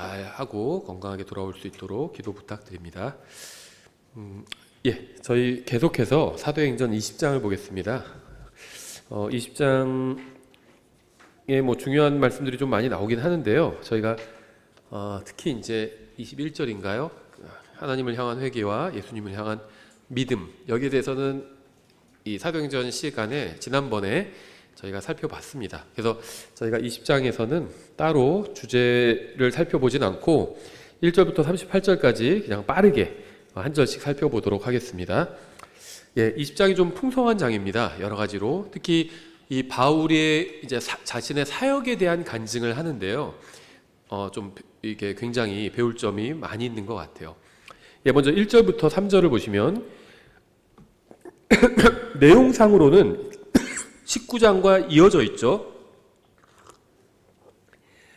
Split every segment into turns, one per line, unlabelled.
잘 하고 건강하게 돌아올 수 있도록 기도 부탁드립니다. 저희 계속해서 사도행전 20장을 보겠습니다. 20장에 뭐 중요한 말씀들이 좀 많이 나오긴 하는데요. 저희가 특히 이제 21절인가요? 하나님을 향한 회개와 예수님을 향한 믿음, 여기에 대해서는 이 사도행전 시간에 지난번에 저희가 살펴봤습니다. 그래서 저희가 20장에서는 따로 주제를 살펴보진 않고 1절부터 38절까지 그냥 빠르게 한 절씩 살펴보도록 하겠습니다. 20장이 좀 풍성한 장입니다. 여러 가지로. 특히 이 바울의 이제 자신의 사역에 대한 간증을 하는데요. 좀 이게 굉장히 배울 점이 많이 있는 것 같아요. 먼저 1절부터 3절을 보시면 내용상으로는 19장과 이어져 있죠.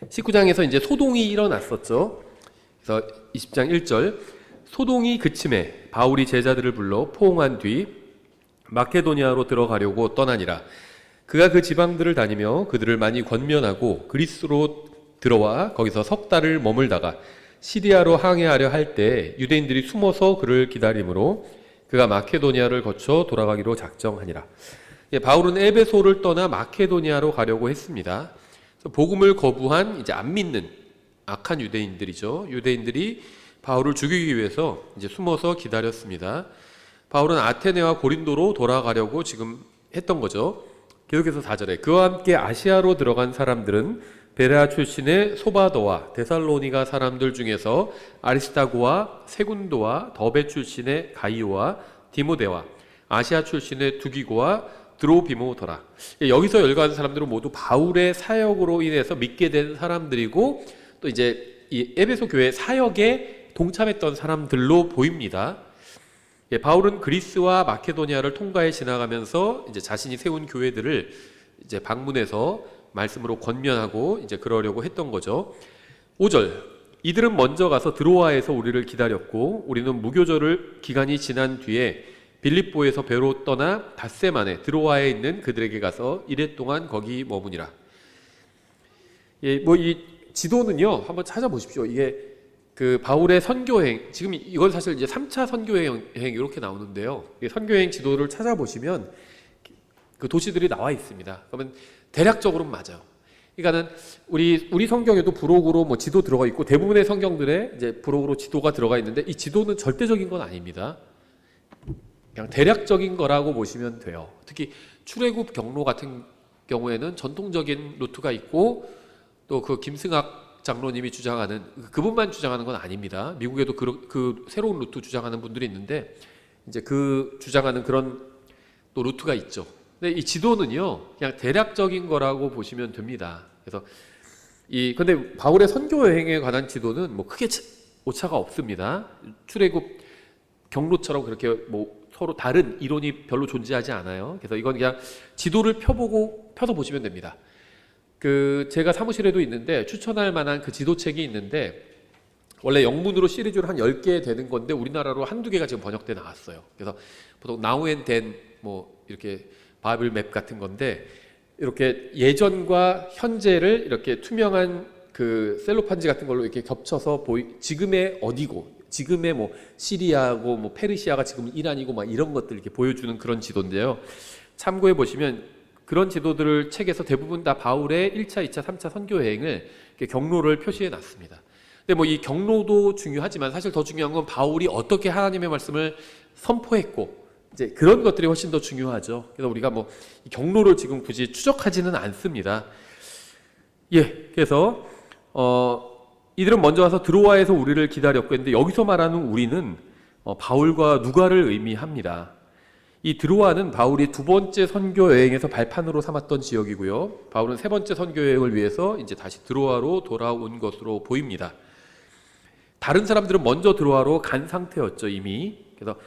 19장에서 이제 소동이 일어났었죠. 그래서 20장 1절, 소동이 그침에 바울이 제자들을 불러 포옹한 뒤 마케도니아로 들어가려고 떠나니라. 그가 그 지방들을 다니며 그들을 많이 권면하고 그리스로 들어와 거기서 석 달을 머물다가 시리아로 항해하려 할 때 유대인들이 숨어서 그를 기다림으로 그가 마케도니아를 거쳐 돌아가기로 작정하니라. 바울은 에베소를 떠나 마케도니아로 가려고 했습니다. 복음을 거부한 이제 안 믿는 악한 유대인들이죠. 유대인들이 바울을 죽이기 위해서 이제 숨어서 기다렸습니다. 바울은 아테네와 고린도로 돌아가려고 지금 했던 거죠. 계속해서 4절에 그와 함께 아시아로 들어간 사람들은 베레아 출신의 소바더와 데살로니가 사람들 중에서 아리스타고와 세군도와 더베 출신의 가이오와 디모데와 아시아 출신의 두기고와 드로비모더라. 여기서 열거한 사람들은 모두 바울의 사역으로 인해서 믿게 된 사람들이고 또 이제 이 에베소 교회 사역에 동참했던 사람들로 보입니다. 바울은 그리스와 마케도니아를 통과해 지나가면서 이제 자신이 세운 교회들을 이제 방문해서 말씀으로 권면하고 이제 그러려고 했던 거죠. 5절, 이들은 먼저 가서 드로아에서 우리를 기다렸고 우리는 무교절을 기간이 지난 뒤에 빌립보에서 배로 떠나 닷새 만에 드로아에 있는 그들에게 가서 이래 동안 거기 머무니라. 뭐 이 지도는요 한번 찾아보십시오. 이게 그 바울의 선교행, 지금 이건 사실 이제 3차 선교행 이렇게 나오는데요. 선교행 지도를 찾아보시면 그 도시들이 나와 있습니다. 그러면 대략적으로는 맞아요. 그러니까는 우리 성경에도 부록으로 뭐 지도 들어가 있고 대부분의 성경들에 이제 부록으로 지도가 들어가 있는데 이 지도는 절대적인 건 아닙니다. 그냥 대략적인 거라고 보시면 돼요. 특히 출애굽 경로 같은 경우에는 전통적인 루트가 있고 또 그 김승학 장로님이 주장하는 그분만 주장하는 건 아닙니다. 미국에도 그 새로운 루트 주장하는 분들이 있는데 이제 그 주장하는 그런 또 루트가 있죠. 근데 이 지도는요 그냥 대략적인 거라고 보시면 됩니다. 그래서 근데 바울의 선교 여행에 관한 지도는 뭐 크게 오차가 없습니다. 출애굽 경로처럼 그렇게 뭐 서로 다른 이론이 별로 존재하지 않아요. 그래서 이건 그냥 지도를 펴서 보시면 됩니다. 제가 사무실에도 있는데 추천할 만한 그 지도책이 있는데 원래 영문으로 시리즈로 한 10개 되는 건데 우리나라로 한두 개가 지금 번역돼 나왔어요. 그래서 보통 now and then 뭐 이렇게 바이블 맵 같은 건데 이렇게 예전과 현재를 이렇게 투명한 그 셀로판지 같은 걸로 이렇게 겹쳐서 지금의 어디고 지금의 뭐 시리아고 뭐 페르시아가 지금 이란이고 막 이런 것들 이렇게 보여주는 그런 지도인데요. 참고해 보시면 그런 지도들을 책에서 대부분 다 바울의 1차, 2차, 3차 선교 여행을 경로를 표시해 놨습니다. 근데 뭐 이 경로도 중요하지만 사실 더 중요한 건 바울이 어떻게 하나님의 말씀을 선포했고 이제 그런 것들이 훨씬 더 중요하죠. 그래서 우리가 뭐 이 경로를 지금 굳이 추적하지는 않습니다. 그래서 이들은 먼저 와서 드로아에서 우리를 기다렸고 했는데 여기서 말하는 우리는 바울과 누가를 의미합니다. 이 드로아는 바울이 두 번째 선교 여행에서 발판으로 삼았던 지역이고요. 바울은 세 번째 선교 여행을 위해서 이제 다시 드로아로 돌아온 것으로 보입니다. 다른 사람들은 먼저 드로아로 간 상태였죠, 이미. 그래서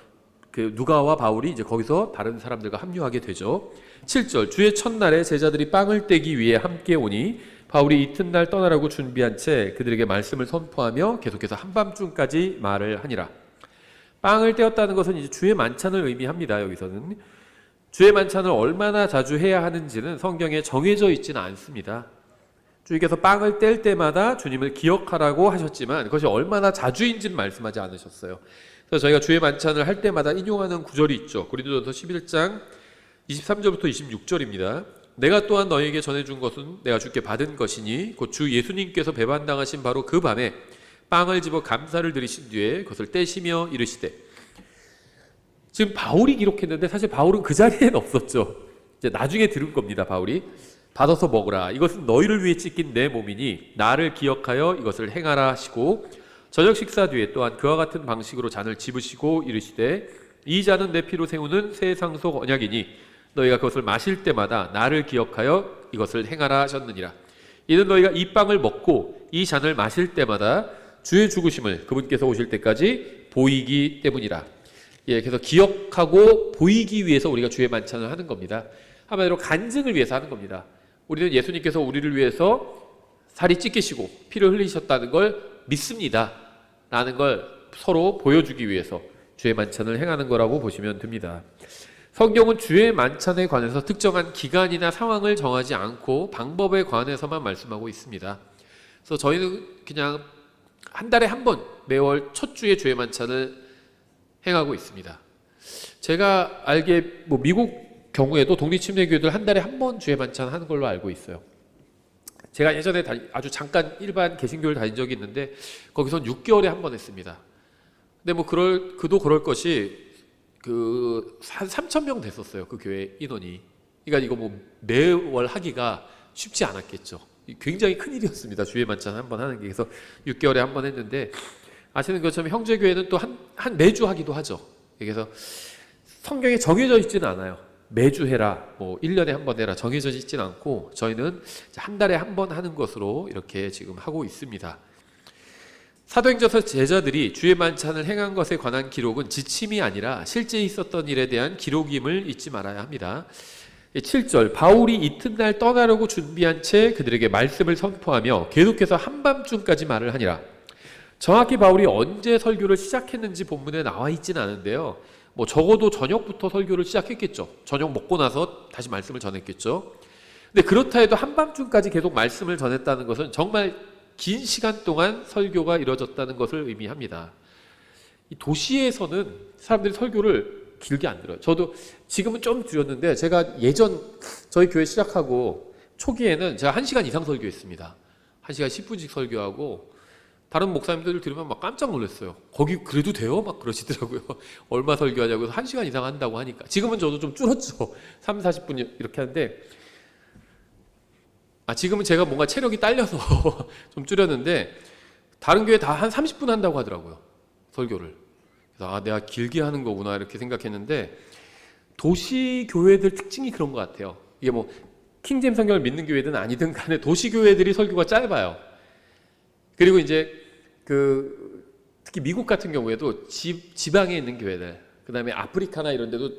그 누가와 바울이 이제 거기서 다른 사람들과 합류하게 되죠. 7절, 주의 첫날에 제자들이 빵을 떼기 위해 함께 오니 바울이 이튿날 떠나라고 준비한 채 그들에게 말씀을 선포하며 계속해서 한밤중까지 말을 하니라. 빵을 떼었다는 것은 이제 주의 만찬을 의미합니다. 여기서는 주의 만찬을 얼마나 자주 해야 하는지는 성경에 정해져 있지는 않습니다. 주님께서 빵을 뗄 때마다 주님을 기억하라고 하셨지만 그것이 얼마나 자주인지는 말씀하지 않으셨어요. 그래서 저희가 주의 만찬을 할 때마다 인용하는 구절이 있죠. 고린도전서 11장 23절부터 26절입니다. 내가 또한 너희에게 전해준 것은 내가 주께 받은 것이니 곧 주 예수님께서 배반당하신 바로 그 밤에 빵을 집어 감사를 드리신 뒤에 그것을 떼시며 이르시되. 지금 바울이 기록했는데 사실 바울은 그 자리에는 없었죠. 이제 나중에 들은 겁니다. 바울이 받아서 먹으라. 이것은 너희를 위해 찢긴 내 몸이니 나를 기억하여 이것을 행하라 하시고 저녁 식사 뒤에 또한 그와 같은 방식으로 잔을 집으시고 이르시되 이 잔은 내 피로 세우는 새 상속 언약이니 너희가 그것을 마실 때마다 나를 기억하여 이것을 행하라 하셨느니라. 이는 너희가 이 빵을 먹고 이 잔을 마실 때마다 주의 죽으심을 그분께서 오실 때까지 보이기 때문이라. 예, 그래서 기억하고 보이기 위해서 우리가 주의 만찬을 하는 겁니다. 한마디로 간증을 위해서 하는 겁니다. 우리는 예수님께서 우리를 위해서 살이 찢기시고 피를 흘리셨다는 걸 믿습니다 라는 걸 서로 보여주기 위해서 주의 만찬을 행하는 거라고 보시면 됩니다. 성경은 주의 만찬에 관해서 특정한 기간이나 상황을 정하지 않고 방법에 관해서만 말씀하고 있습니다. 그래서 저희는 그냥 한 달에 한 번 매월 첫 주에 주의 만찬을 행하고 있습니다. 제가 알기에 미국 경우에도 독립침례교회들 한 달에 한 번 주의 만찬 하는 걸로 알고 있어요. 제가 예전에 아주 잠깐 일반 개신교를 다닌 적이 있는데 거기선 6개월에 한 번 했습니다. 근데 그도 그럴 것이 한 3,000명 됐었어요. 그 교회 인원이. 그러니까 이거 매월 하기가 쉽지 않았겠죠. 굉장히 큰 일이었습니다. 주의 만찬 한 번 하는 게. 그래서 6개월에 한 번 했는데 아시는 것처럼 형제교회는 또 한 매주 하기도 하죠. 그래서 성경에 정해져 있지는 않아요. 매주 해라, 1년에 한 번 해라 정해져 있지는 않고 저희는 한 달에 한 번 하는 것으로 이렇게 지금 하고 있습니다. 사도행전서 제자들이 주의 만찬을 행한 것에 관한 기록은 지침이 아니라 실제 있었던 일에 대한 기록임을 잊지 말아야 합니다. 7절 바울이 이튿날 떠나려고 준비한 채 그들에게 말씀을 선포하며 계속해서 한밤중까지 말을 하니라. 정확히 바울이 언제 설교를 시작했는지 본문에 나와 있지는 않은데요. 적어도 저녁부터 설교를 시작했겠죠. 저녁 먹고 나서 다시 말씀을 전했겠죠. 근데 그렇다 해도 한밤중까지 계속 말씀을 전했다는 것은 정말 긴 시간 동안 설교가 이루어졌다는 것을 의미합니다. 이 도시에서는 사람들이 설교를 길게 안 들어요. 저도 지금은 좀 줄였는데 제가 예전 저희 교회 시작하고 초기에는 제가 1시간 이상 설교했습니다. 1시간 10분씩 설교하고 다른 목사님들 들으면 막 깜짝 놀랐어요. 거기 그래도 돼요? 막 그러시더라고요. 얼마 설교하냐고 해서 1시간 이상 한다고 하니까. 지금은 저도 좀 줄었죠. 3, 40분 이렇게 하는데 지금은 제가 뭔가 체력이 딸려서 좀 줄였는데 다른 교회 다 한 30분 한다고 하더라고요. 설교를. 그래서 내가 길게 하는 거구나 이렇게 생각했는데 도시 교회들 특징이 그런 것 같아요. 이게 킹제임스 성경을 믿는 교회든 아니든 간에 도시 교회들이 설교가 짧아요. 그리고 이제 특히 미국 같은 경우에도 지방에 있는 교회들, 그 다음에 아프리카나 이런 데도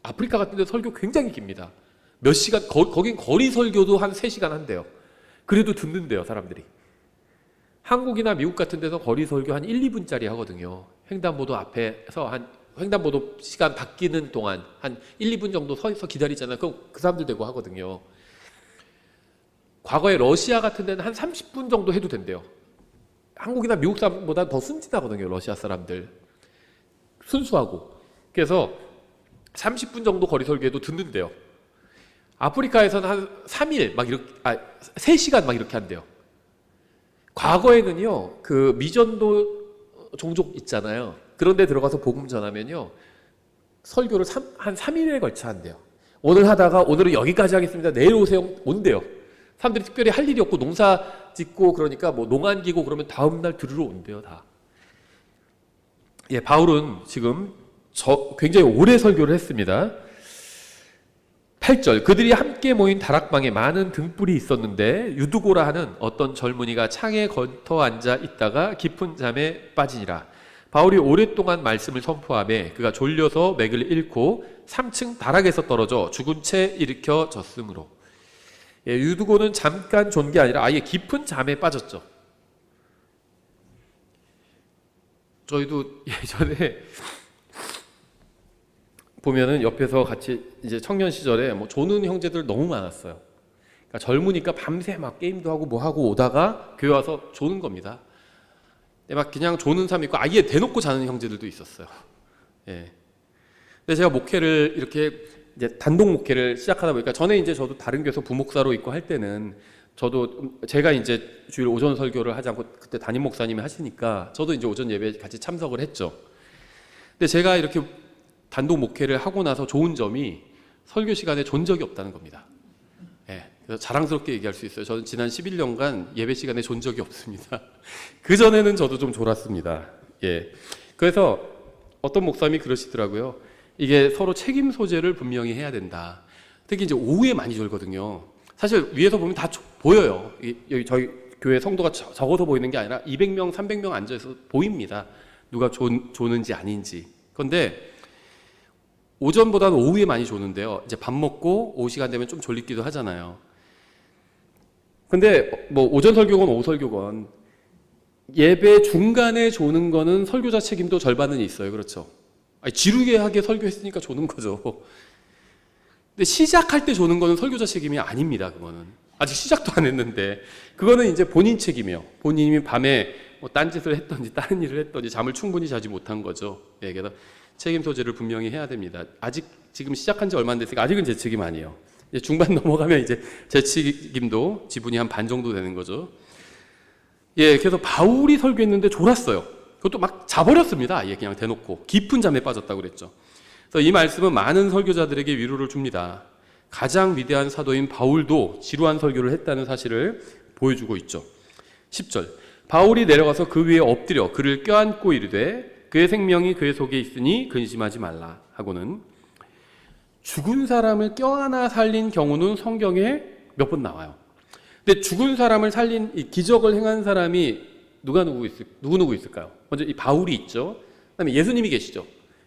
아프리카 같은 데 설교 굉장히 깁니다. 몇 시간, 거긴 거리 설교도 한 3시간 한대요. 그래도 듣는데요, 사람들이. 한국이나 미국 같은 데서 거리 설교 한 1, 2분짜리 하거든요. 횡단보도 앞에서 횡단보도 시간 바뀌는 동안 한 1, 2분 정도 서서 기다리잖아요. 그럼 그 사람들 되고 하거든요. 과거에 러시아 같은 데는 한 30분 정도 해도 된대요. 한국이나 미국 사람보다 더 순진하거든요, 러시아 사람들. 순수하고. 그래서 30분 정도 거리 설교해도 듣는데요. 아프리카에서는 한 3일, 3시간 이렇게 한대요. 과거에는요, 미전도 종족 있잖아요. 그런 데 들어가서 복음 전하면요, 설교를 한 3일에 걸쳐 한대요. 오늘 하다가 오늘은 여기까지 하겠습니다. 내일 오세요. 온대요. 사람들이 특별히 할 일이 없고 농사 짓고 그러니까 농안 기고 그러면 다음날 들으러 온대요, 다. 예, 바울은 지금 굉장히 오래 설교를 했습니다. 8절 그들이 함께 모인 다락방에 많은 등불이 있었는데 유두고라 하는 어떤 젊은이가 창에 걸터 앉아 있다가 깊은 잠에 빠지니라. 바울이 오랫동안 말씀을 선포하며 그가 졸려서 맥을 잃고 3층 다락에서 떨어져 죽은 채 일으켜졌으므로. 예, 유두고는 잠깐 존 게 아니라 아예 깊은 잠에 빠졌죠. 저희도 예전에 보면은 옆에서 같이 이제 청년 시절에 조는 형제들 너무 많았어요. 그러니까 젊으니까 밤새 막 게임도 하고 뭐 하고 오다가 교회 와서 조는 겁니다. 막 그냥 조는 사람이 있고 아예 대놓고 자는 형제들도 있었어요. 예. 근데 제가 목회를 이렇게 이제 단독 목회를 시작하다 보니까 전에 이제 저도 다른 교회에서 부목사로 있고 할 때는 저도 제가 이제 주일 오전 설교를 하지 않고 그때 담임 목사님이 하시니까 저도 이제 오전 예배에 같이 참석을 했죠. 근데 제가 이렇게 단독 목회를 하고 나서 좋은 점이 설교 시간에 존 적이 없다는 겁니다. 예. 그래서 자랑스럽게 얘기할 수 있어요. 저는 지난 11년간 예배 시간에 존 적이 없습니다. 그 전에는 저도 좀 졸았습니다. 예. 그래서 어떤 목사님이 그러시더라고요. 이게 서로 책임 소재를 분명히 해야 된다. 특히 이제 오후에 많이 졸거든요. 사실 위에서 보면 다 보여요. 여기 저희 교회 성도가 적어서 보이는 게 아니라 200명, 300명 앉아서 보입니다. 누가 조는지 아닌지. 그런데 오전보다는 오후에 많이 조는데요. 이제 밥 먹고 오후 시간 되면 좀 졸리기도 하잖아요. 근데 뭐 오전 설교건 오후 설교건 예배 중간에 조는 거는 설교자 책임도 절반은 있어요. 그렇죠? 아니, 지루하게 설교했으니까 조는 거죠. 근데 시작할 때 조는 거는 설교자 책임이 아닙니다. 그거는 아직 시작도 안 했는데 그거는 이제 본인 책임이에요. 본인이 밤에 뭐 딴짓을 했던지 다른 일을 했던지 잠을 충분히 자지 못한 거죠. 예, 그래서 책임 소재를 분명히 해야 됩니다. 아직 지금 시작한 지 얼마 안 됐으니까 아직은 제 책임 아니에요. 이제 중반 넘어가면 이제 제 책임도 지분이 한 반 정도 되는 거죠. 예, 그래서 바울이 설교했는데 졸았어요. 그것도 막 자버렸습니다. 예, 그냥 대놓고 깊은 잠에 빠졌다고 그랬죠. 그래서 이 말씀은 많은 설교자들에게 위로를 줍니다. 가장 위대한 사도인 바울도 지루한 설교를 했다는 사실을 보여주고 있죠. 10절 바울이 내려가서 그 위에 엎드려 그를 껴안고 이르되 그의 생명이 그의 속에 있으니 근심하지 말라 하고는 죽은 사람을 껴안아 살린 경우는 성경에 몇 번 나와요. 근데 죽은 사람을 살린 이 기적을 행한 사람이 누구 있을까요? 먼저 이 바울이 있죠. 그다음에 예수님이 계시죠.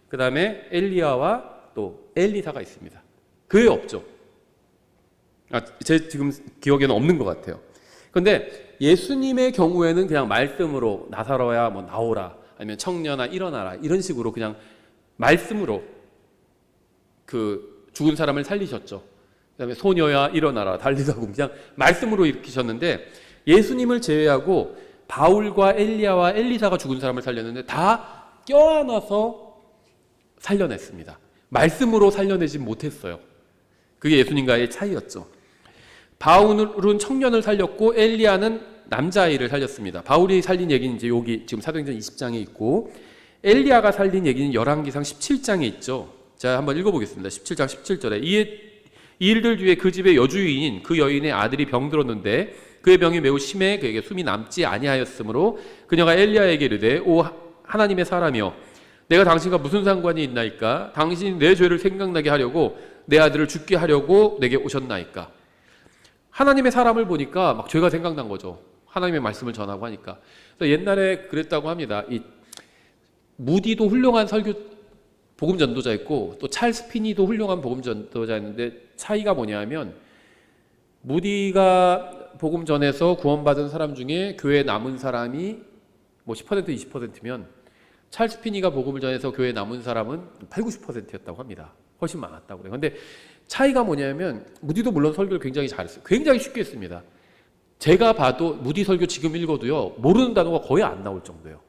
그다음에 엘리야와 또 엘리사가 있습니다. 그 외에 없죠. 제 지금 기억에는 없는 것 같아요. 그런데 예수님의 경우에는 그냥 말씀으로 나사로야 뭐 나오라 아니면 청년아 일어나라 이런 식으로 그냥 말씀으로 그 죽은 사람을 살리셨죠. 그다음에 소녀야 일어나라 달리라고 그냥 말씀으로 일으키셨는데 예수님을 제외하고 바울과 엘리야와 엘리사가 죽은 사람을 살렸는데 다 껴안아서 살려냈습니다. 말씀으로 살려내지 못했어요. 그게 예수님과의 차이였죠. 바울은 청년을 살렸고 엘리야는 남자아이를 살렸습니다. 바울이 살린 얘기는 이제 여기 지금 사도행전 20장에 있고 엘리야가 살린 얘기는 열왕기상 17장에 있죠. 자, 한번 읽어보겠습니다. 17장 17절에 이 일들 뒤에 그 집의 여주인인 그 여인의 아들이 병들었는데 그의 병이 매우 심해 그에게 숨이 남지 아니하였으므로 그녀가 엘리야에게 이르되 오 하나님의 사람이여 내가 당신과 무슨 상관이 있나이까 당신이 내 죄를 생각나게 하려고 내 아들을 죽게 하려고 내게 오셨나이까. 하나님의 사람을 보니까 막 죄가 생각난 거죠. 하나님의 말씀을 전하고 하니까. 그래서 옛날에 그랬다고 합니다. 이 무디도 훌륭한 복음 전도자였고 또 찰스 피니도 훌륭한 복음 전도자였는데 차이가 뭐냐면 무디가 복음 전해서 구원받은 사람 중에 교회에 남은 사람이 뭐 10% 20%면 찰스 피니가 복음을 전해서 교회에 남은 사람은 8, 90%였다고 합니다. 훨씬 많았다고 그래요. 근데 차이가 뭐냐면 무디도 물론 설교를 굉장히 잘했어요. 굉장히 쉽게 했습니다. 제가 봐도 무디 설교 지금 읽어도요 모르는 단어가 거의 안 나올 정도예요.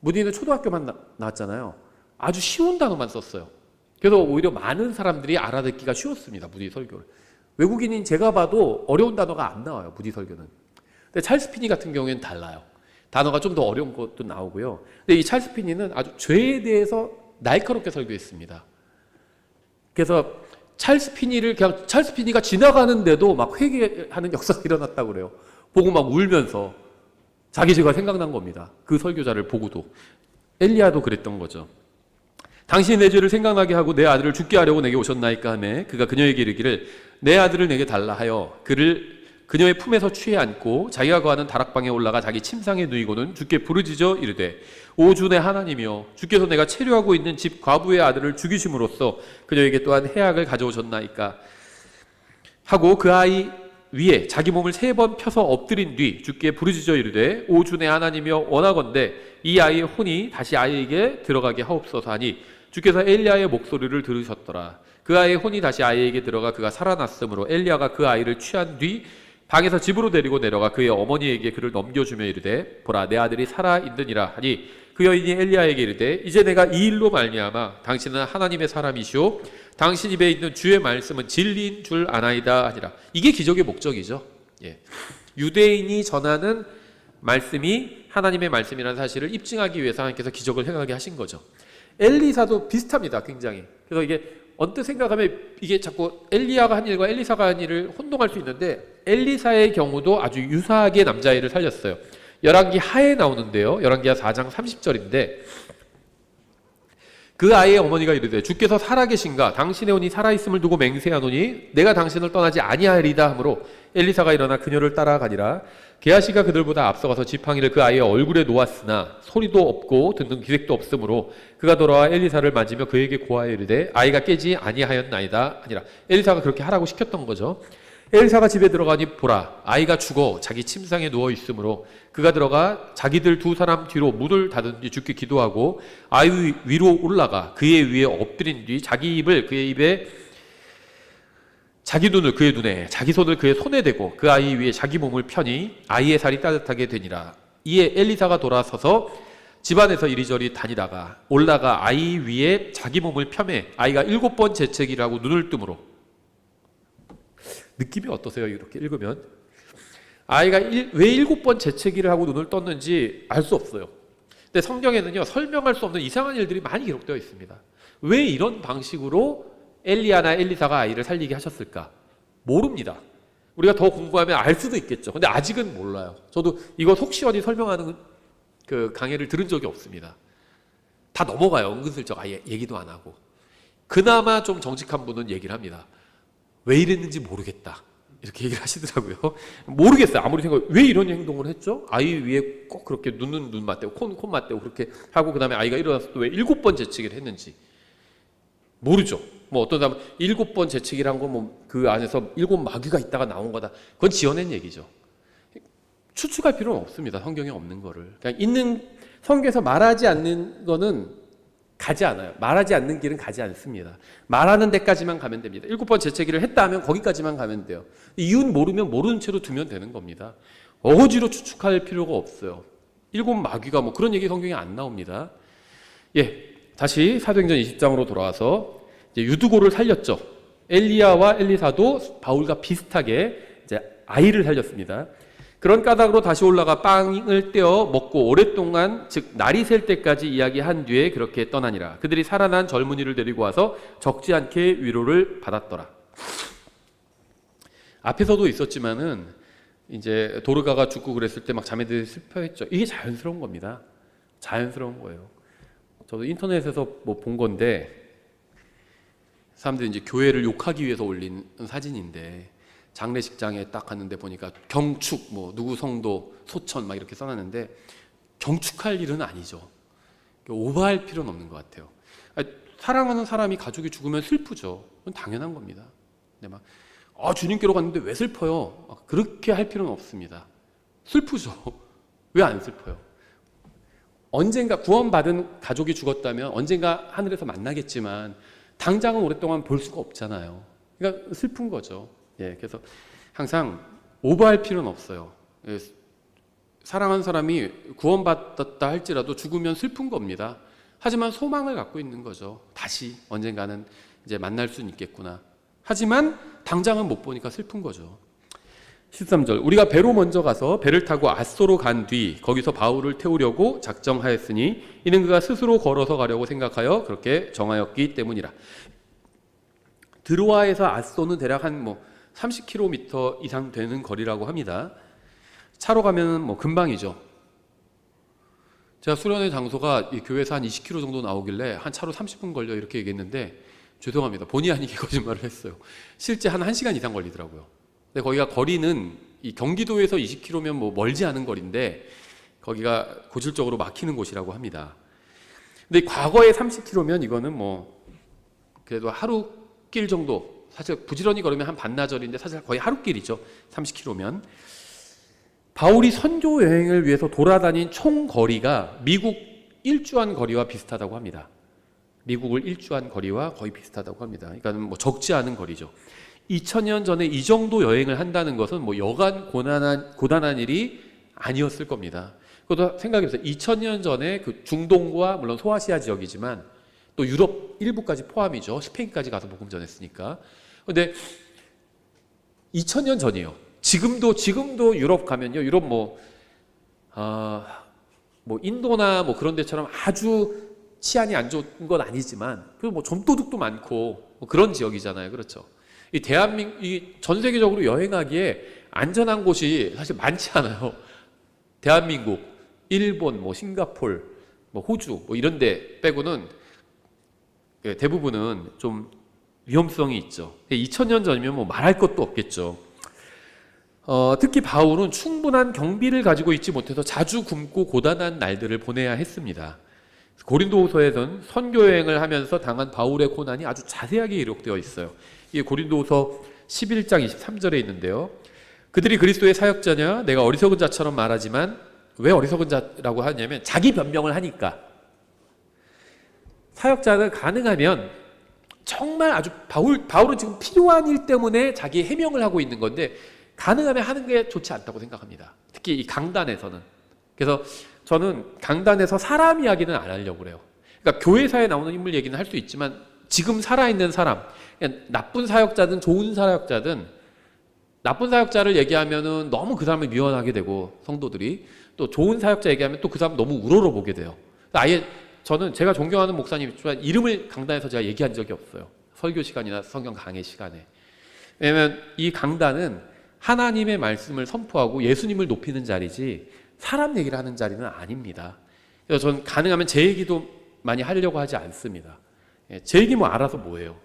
무디는 초등학교만 나왔잖아요. 아주 쉬운 단어만 썼어요. 그래서 오히려 많은 사람들이 알아듣기가 쉬웠습니다. 무디 설교를. 외국인인 제가 봐도 어려운 단어가 안 나와요. 무디 설교는. 근데 찰스 피니 같은 경우에는 달라요. 단어가 좀 더 어려운 것도 나오고요. 근데 이 찰스 피니는 아주 죄에 대해서 날카롭게 설교했습니다. 그래서 찰스 피니가 지나가는데도 막 회개하는 역사가 일어났다고 그래요. 보고 막 울면서 자기 죄가 생각난 겁니다. 그 설교자를 보고도. 엘리야도 그랬던 거죠. 당신이 내 죄를 생각나게 하고 내 아들을 죽게 하려고 내게 오셨나이까 하매 그가 그녀에게 이르기를 내 아들을 내게 달라 하여 그를 그녀의 품에서 취해 안고 자기가 거하는 다락방에 올라가 자기 침상에 누이고는 주께 부르짖어 이르되 오 주 내 하나님이여 주께서 내가 체류하고 있는 집 과부의 아들을 죽이심으로써 그녀에게 또한 해악을 가져오셨나이까 하고 그 아이 위에 자기 몸을 3번 펴서 엎드린 뒤 주께 부르짖어 이르되 오 주 내 하나님이여 원하건대 이 아이의 혼이 다시 아이에게 들어가게 하옵소서 하니 주께서 엘리야의 목소리를 들으셨더라. 그 아이의 혼이 다시 아이에게 들어가 그가 살아났으므로 엘리야가 그 아이를 취한 뒤 방에서 집으로 데리고 내려가 그의 어머니에게 그를 넘겨주며 이르되 보라 내 아들이 살아있느니라 하니 그 여인이 엘리야에게 이르되 이제 내가 이 일로 말미암아 당신은 하나님의 사람이시오 당신 입에 있는 주의 말씀은 진리인 줄 아나이다 하니라. 이게 기적의 목적이죠. 유대인이 전하는 말씀이 하나님의 말씀이라는 사실을 입증하기 위해서 하나님께서 기적을 행하게 하신 거죠. 엘리사도 비슷합니다. 굉장히. 그래서 이게 언뜻 생각하면 이게 자꾸 엘리야가 한 일과 엘리사가 한 일을 혼동할 수 있는데 엘리사의 경우도 아주 유사하게 남자아이를 살렸어요. 열왕기 하에 나오는데요. 열왕기하 4장 30절인데 그 아이의 어머니가 이르되 주께서 살아계신가 당신의 혼이 살아있음을 두고 맹세하노니 내가 당신을 떠나지 아니하리이다 하므로 엘리사가 일어나 그녀를 따라가니라. 게하시가 그들보다 앞서가서 지팡이를 그 아이의 얼굴에 놓았으나 소리도 없고 듣는 기색도 없으므로 그가 돌아와 엘리사를 맞으며 그에게 고하여 이르되 아이가 깨지 아니하였나이다 하니라. 엘리사가 그렇게 하라고 시켰던 거죠. 엘리사가 집에 들어가니 보라 아이가 죽어 자기 침상에 누워 있으므로 그가 들어가 자기들 두 사람 뒤로 문을 닫은 뒤 주께 기도하고 아이 위로 올라가 그의 위에 엎드린 뒤 자기 입을 그의 입에 자기 눈을 그의 눈에 자기 손을 그의 손에 대고 그 아이 위에 자기 몸을 펴니 아이의 살이 따뜻하게 되니라. 이에 엘리사가 돌아서서 집안에서 이리저리 다니다가 올라가 아이 위에 자기 몸을 펴매 아이가 7번 재채기를 하고 눈을 뜨므로. 느낌이 어떠세요? 이렇게 읽으면 아이가 왜 7번 재채기를 하고 눈을 떴는지 알 수 없어요. 근데 성경에는요 설명할 수 없는 이상한 일들이 많이 기록되어 있습니다. 왜 이런 방식으로 엘리야나 엘리사가 아이를 살리게 하셨을까? 모릅니다. 우리가 더 공부하면 알 수도 있겠죠. 근데 아직은 몰라요. 저도 이거 속 시원히 설명하는 그 강의를 들은 적이 없습니다. 다 넘어가요. 은근슬쩍 아예 얘기도 안 하고. 그나마 좀 정직한 분은 얘기를 합니다. 왜 이랬는지 모르겠다. 이렇게 얘기를 하시더라고요. 모르겠어요. 아무리 생각해도 왜 이런 행동을 했죠? 아이 위에 꼭 그렇게 눈은 눈 맞대고 콘 맞대고 그렇게 하고 그 다음에 아이가 일어나서 또 왜 7번 재채기를 했는지 모르죠. 뭐 어떤 사람은 7번 재채기를 한 건 뭐 그 안에서 7마귀가 있다가 나온 거다. 그건 지어낸 얘기죠. 추측할 필요는 없습니다. 성경에 없는 거를. 그냥 있는 성경에서 말하지 않는 거는 가지 않아요. 말하지 않는 길은 가지 않습니다. 말하는 데까지만 가면 됩니다. 7번 재채기를 했다 하면 거기까지만 가면 돼요. 이유는 모르면 모르는 채로 두면 되는 겁니다. 어거지로 추측할 필요가 없어요. 7마귀가 뭐 그런 얘기 성경에 안 나옵니다. 다시 사도행전 20장으로 돌아와서 이제 유두고를 살렸죠. 엘리야와 엘리사도 바울과 비슷하게 이제 아이를 살렸습니다. 그런 까닭으로 다시 올라가 빵을 떼어 먹고 오랫동안 즉 날이 셀 때까지 이야기한 뒤에 그렇게 떠나니라. 그들이 살아난 젊은이를 데리고 와서 적지 않게 위로를 받았더라. 앞에서도 있었지만은 이제 도르가가 죽고 그랬을 때 막 자매들이 슬퍼했죠. 이게 자연스러운 겁니다. 자연스러운 거예요. 저도 인터넷에서 뭐 본 건데 사람들이 이제 교회를 욕하기 위해서 올린 사진인데 장례식장에 딱 갔는데 보니까 경축 뭐 누구 성도 소천 막 이렇게 써놨는데 경축할 일은 아니죠. 오버할 필요는 없는 것 같아요. 사랑하는 사람이 가족이 죽으면 슬프죠. 그건 당연한 겁니다. 근데 막 주님께로 갔는데 왜 슬퍼요? 그렇게 할 필요는 없습니다. 슬프죠. 왜 안 슬퍼요? 언젠가 구원받은 가족이 죽었다면 언젠가 하늘에서 만나겠지만 당장은 오랫동안 볼 수가 없잖아요. 그러니까 슬픈 거죠. 그래서 항상 오버할 필요는 없어요. 사랑하는 사람이 구원받았다 할지라도 죽으면 슬픈 겁니다. 하지만 소망을 갖고 있는 거죠. 다시 언젠가는 이제 만날 수는 있겠구나. 하지만 당장은 못 보니까 슬픈 거죠. 13절 우리가 배로 먼저 가서 배를 타고 앗소로 간 뒤 거기서 바울을 태우려고 작정하였으니 이는 그가 스스로 걸어서 가려고 생각하여 그렇게 정하였기 때문이라. 드로아에서 앗소는 대략 한 30km 이상 되는 거리라고 합니다. 차로 가면 금방이죠. 제가 수련회 장소가 이 교회에서 한 20km 정도 나오길래 한 차로 30분 걸려 이렇게 얘기했는데 죄송합니다. 본의 아니게 거짓말을 했어요. 실제 한 1시간 이상 걸리더라고요. 근데 거기가 거리는 이 경기도에서 20km면 멀지 않은 거리인데 거기가 고질적으로 막히는 곳이라고 합니다. 근데 과거에 30km면 이거는 그래도 하루 길 정도, 사실 부지런히 걸으면 한 반나절인데 사실 거의 하루 길이죠. 30km면. 바울이 선교 여행을 위해서 돌아다닌 총 거리가 미국 일주한 거리와 비슷하다고 합니다. 미국을 일주한 거리와 거의 비슷하다고 합니다. 그러니까 뭐 적지 않은 거리죠. 2000년 전에 이 정도 여행을 한다는 것은 뭐 여간 고단한 일이 아니었을 겁니다. 그것도 생각해보세요. 2000년 전에 그 중동과 물론 소아시아 지역이지만 또 유럽 일부까지 포함이죠. 스페인까지 가서 복음 전했으니까. 그런데 2000년 전이에요. 지금도 유럽 가면요. 유럽 뭐 인도나 뭐 그런 데처럼 아주 치안이 안 좋은 건 아니지만 그리고 뭐 좀도둑도 많고 뭐 그런 지역이잖아요. 그렇죠. 이 전 세계적으로 여행하기에 안전한 곳이 사실 많지 않아요. 대한민국, 일본, 뭐 싱가폴, 뭐 호주 뭐 이런 데 빼고는 대부분은 좀 위험성이 있죠. 2000년 전이면 뭐 말할 것도 없겠죠. 특히 바울은 충분한 경비를 가지고 있지 못해서 자주 굶고 고단한 날들을 보내야 했습니다. 고린도후서에서는 선교 여행을 하면서 당한 바울의 고난이 아주 자세하게 기록되어 있어요. 이게 고린도후서 11장 23절에 있는데요. 그들이 그리스도의 사역자냐? 내가 어리석은 자처럼 말하지만 왜 어리석은 자라고 하냐면 자기 변명을 하니까. 사역자는 가능하면 정말 아주 바울은 지금 필요한 일 때문에 자기 해명을 하고 있는 건데 가능하면 하는 게 좋지 않다고 생각합니다. 특히 이 강단에서는. 그래서 저는 강단에서 사람 이야기는 안 하려고 그래요. 그러니까 교회사에 나오는 인물 얘기는 할 수 있지만 지금 살아있는 사람, 나쁜 사역자든 좋은 사역자든 나쁜 사역자를 얘기하면은 너무 그 사람을 미워하게 되고 성도들이 또 좋은 사역자 얘기하면 또 그 사람 너무 우러러보게 돼요. 아예 저는 제가 존경하는 목사님 있지만 이름을 강단에서 제가 얘기한 적이 없어요. 설교 시간이나 성경 강의 시간에. 왜냐하면 이 강단은 하나님의 말씀을 선포하고 예수님을 높이는 자리지 사람 얘기를 하는 자리는 아닙니다. 그래서 저는 가능하면 제 얘기도 많이 하려고 하지 않습니다. 제 얘기 뭐 알아서 뭐예요?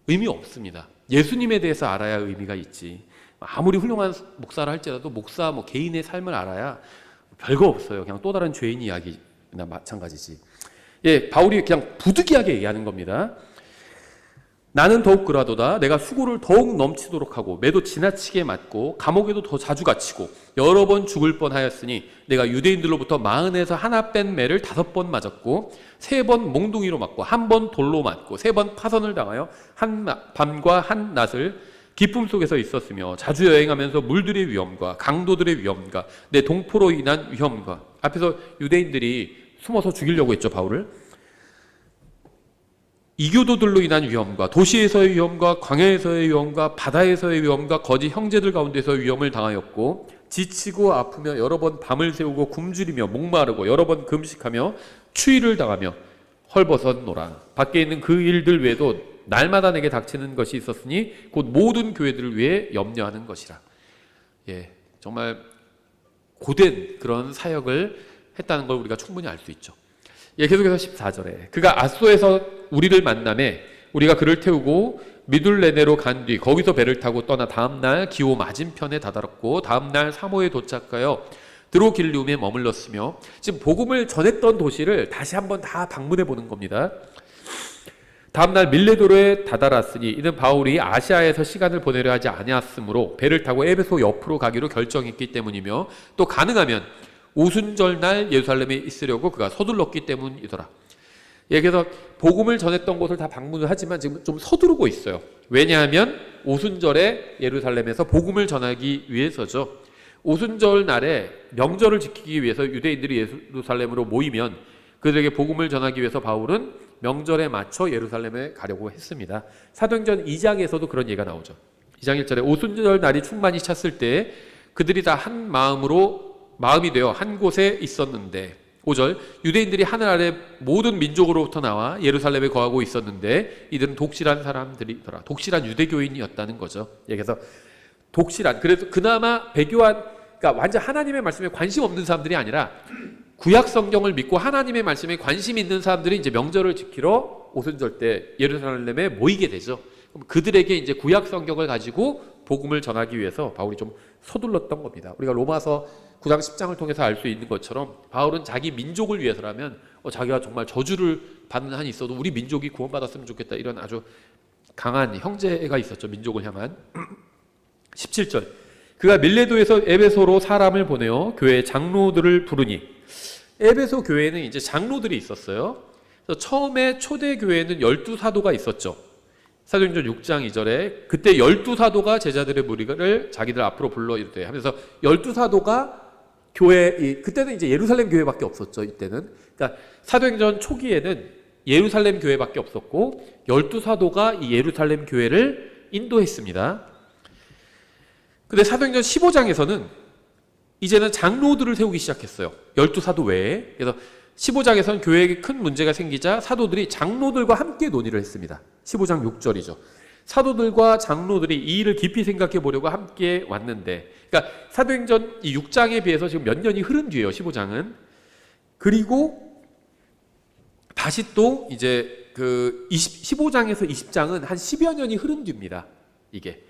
의미 없습니다. 예수님에 대해서 알아야 의미가 있지. 아무리 훌륭한 목사를 할지라도 목사 뭐 개인의 삶을 알아야 별거 없어요. 그냥 또 다른 죄인 이야기나 마찬가지지. 바울이 그냥 부득이하게 얘기하는 겁니다. 나는 더욱 그러하도다. 내가 수고를 더욱 넘치도록 하고 매도 지나치게 맞고 감옥에도 더 자주 갇히고 여러 번 죽을 뻔하였으니 내가 유대인들로부터 마흔에서 하나 뺀 매를 5번 맞았고 3번 몽둥이로 맞고 1번 돌로 맞고 3번 파선을 당하여 한 밤과 한 낮을 기쁨 속에서 있었으며 자주 여행하면서 물들의 위험과 강도들의 위험과 내 동포로 인한 위험과 앞에서 유대인들이 숨어서 죽이려고 했죠. 바울을. 이교도들로 인한 위험과 도시에서의 위험과 광야에서의 위험과 바다에서의 위험과 거짓 형제들 가운데서 위험을 당하였고 지치고 아프며 여러 번 밤을 새우고 굶주리며 목마르고 여러 번 금식하며 추위를 당하며 헐벗었노라. 밖에 있는 그 일들 외에도 날마다 내게 닥치는 것이 있었으니 곧 모든 교회들을 위해 염려하는 것이라. 정말 고된 그런 사역을 했다는 걸 우리가 충분히 알 수 있죠. 계속해서 14절에 그가 아소에서 우리를 만나매 우리가 그를 태우고 미둘레네로 간 뒤 거기서 배를 타고 떠나 다음날 기호 맞은편에 다다랐고 다음날 사모에 도착하여 드로길리움에 머물렀으며 지금 복음을 전했던 도시를 다시 한번 다 방문해 보는 겁니다. 다음날 밀레도로에 다다랐으니 이는 바울이 아시아에서 시간을 보내려 하지 아니었으므로 배를 타고 에베소 옆으로 가기로 결정했기 때문이며 또 가능하면 오순절날 예루살렘에 있으려고 그가 서둘렀기 때문이더라. 그래서 복음을 전했던 곳을 다 방문을 하지만 지금 좀 서두르고 있어요. 왜냐하면 오순절에 예루살렘에서 복음을 전하기 위해서죠. 오순절 날에 명절을 지키기 위해서 유대인들이 예루살렘으로 모이면 그들에게 복음을 전하기 위해서 바울은 명절에 맞춰 예루살렘에 가려고 했습니다. 사도행전 2장에서도 그런 얘기가 나오죠. 2장 1절에 오순절 날이 충만히 찼을 때 그들이 다 한 마음이 되어 한 곳에 있었는데 5절 유대인들이 하늘 아래 모든 민족으로부터 나와 예루살렘에 거하고 있었는데 이들은 독실한 사람들이더라. 독실한 유대교인이었다는 거죠. 그래서 독실한, 그래서 그나마 배교한, 그러니까 완전 하나님의 말씀에 관심 없는 사람들이 아니라 구약 성경을 믿고 하나님의 말씀에 관심 있는 사람들이 이제 명절을 지키러 오순절 때 예루살렘에 모이게 되죠. 그럼 그들에게 이제 구약 성경을 가지고 복음을 전하기 위해서 바울이 좀 서둘렀던 겁니다. 우리가 로마서 9장 10장을 통해서 알 수 있는 것처럼 바울은 자기 민족을 위해서라면 자기가 정말 저주를 받는 한이 있어도 우리 민족이 구원받았으면 좋겠다, 이런 아주 강한 형제가 있었죠. 민족을 향한. 17절 그가 밀레도에서 에베소로 사람을 보내어 교회 장로들을 부르니, 에베소 교회는 이제 장로들이 있었어요. 그래서 처음에 초대교회에는 12사도가 있었죠. 사도행전 6장 2절에 그때 12사도가 제자들의 무리를 자기들 앞으로 불러 이르되 하면서 12사도가 교회, 그때는 이제 예루살렘 교회밖에 없었죠. 이때는. 그러니까 사도행전 초기에는 예루살렘 교회밖에 없었고 12사도가 이 예루살렘 교회를 인도했습니다. 근데 사도행전 15장에서는 이제는 장로들을 세우기 시작했어요. 12사도 외에. 그래서 15장에서는 교회에 큰 문제가 생기자 사도들이 장로들과 함께 논의를 했습니다. 15장 6절이죠. 사도들과 장로들이 이 일을 깊이 생각해 보려고 함께 왔는데, 그러니까 사도행전 이 6장에 비해서 지금 몇 년이 흐른 뒤에요. 15장은. 그리고 다시 또 이제 그 15장에서 20장은 한 10여 년이 흐른 뒤입니다. 이게.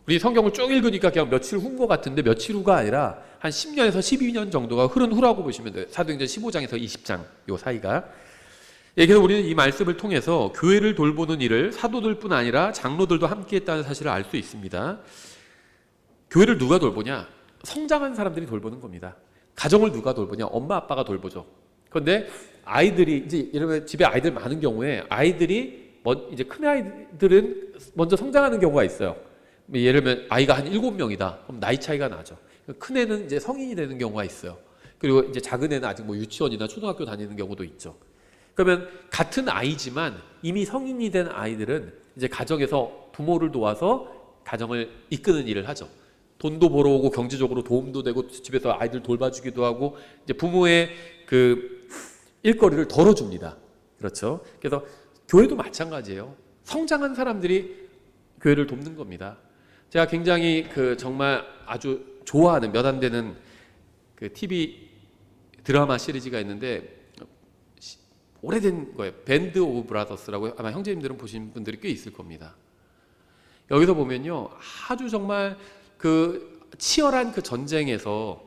우리 성경을 쭉 읽으니까 그냥 며칠 후인 것 같은데 며칠 후가 아니라 한 10년에서 12년 정도가 흐른 후라고 보시면 돼요. 사도행전 15장에서 20장 요 사이가. 예, 그래서 우리는 이 말씀을 통해서 교회를 돌보는 일을 사도들뿐 아니라 장로들도 함께 했다는 사실을 알 수 있습니다. 교회를 누가 돌보냐? 성장한 사람들이 돌보는 겁니다. 가정을 누가 돌보냐? 엄마 아빠가 돌보죠. 그런데 아이들이 이제 이러면 집에 아이들 많은 경우에 아이들이 이제 큰 아이들은 먼저 성장하는 경우가 있어요. 예를 들면 아이가 한 7명이다. 그럼 나이 차이가 나죠. 큰 애는 이제 성인이 되는 경우가 있어요. 그리고 이제 작은 애는 아직 뭐 유치원이나 초등학교 다니는 경우도 있죠. 그러면 같은 아이지만 이미 성인이 된 아이들은 이제 가정에서 부모를 도와서 가정을 이끄는 일을 하죠. 돈도 벌어오고 경제적으로 도움도 되고 집에서 아이들 돌봐주기도 하고 이제 부모의 그 일거리를 덜어줍니다. 그렇죠. 그래서 교회도 마찬가지예요. 성장한 사람들이 교회를 돕는 겁니다. 제가 굉장히 그 정말 아주 좋아하는 몇 안 되는 그 TV 드라마 시리즈가 있는데 오래된 거예요. 밴드 오브 브라더스라고 아마 형제님들은 보신 분들이 꽤 있을 겁니다. 여기서 보면요, 아주 정말 그 치열한 그 전쟁에서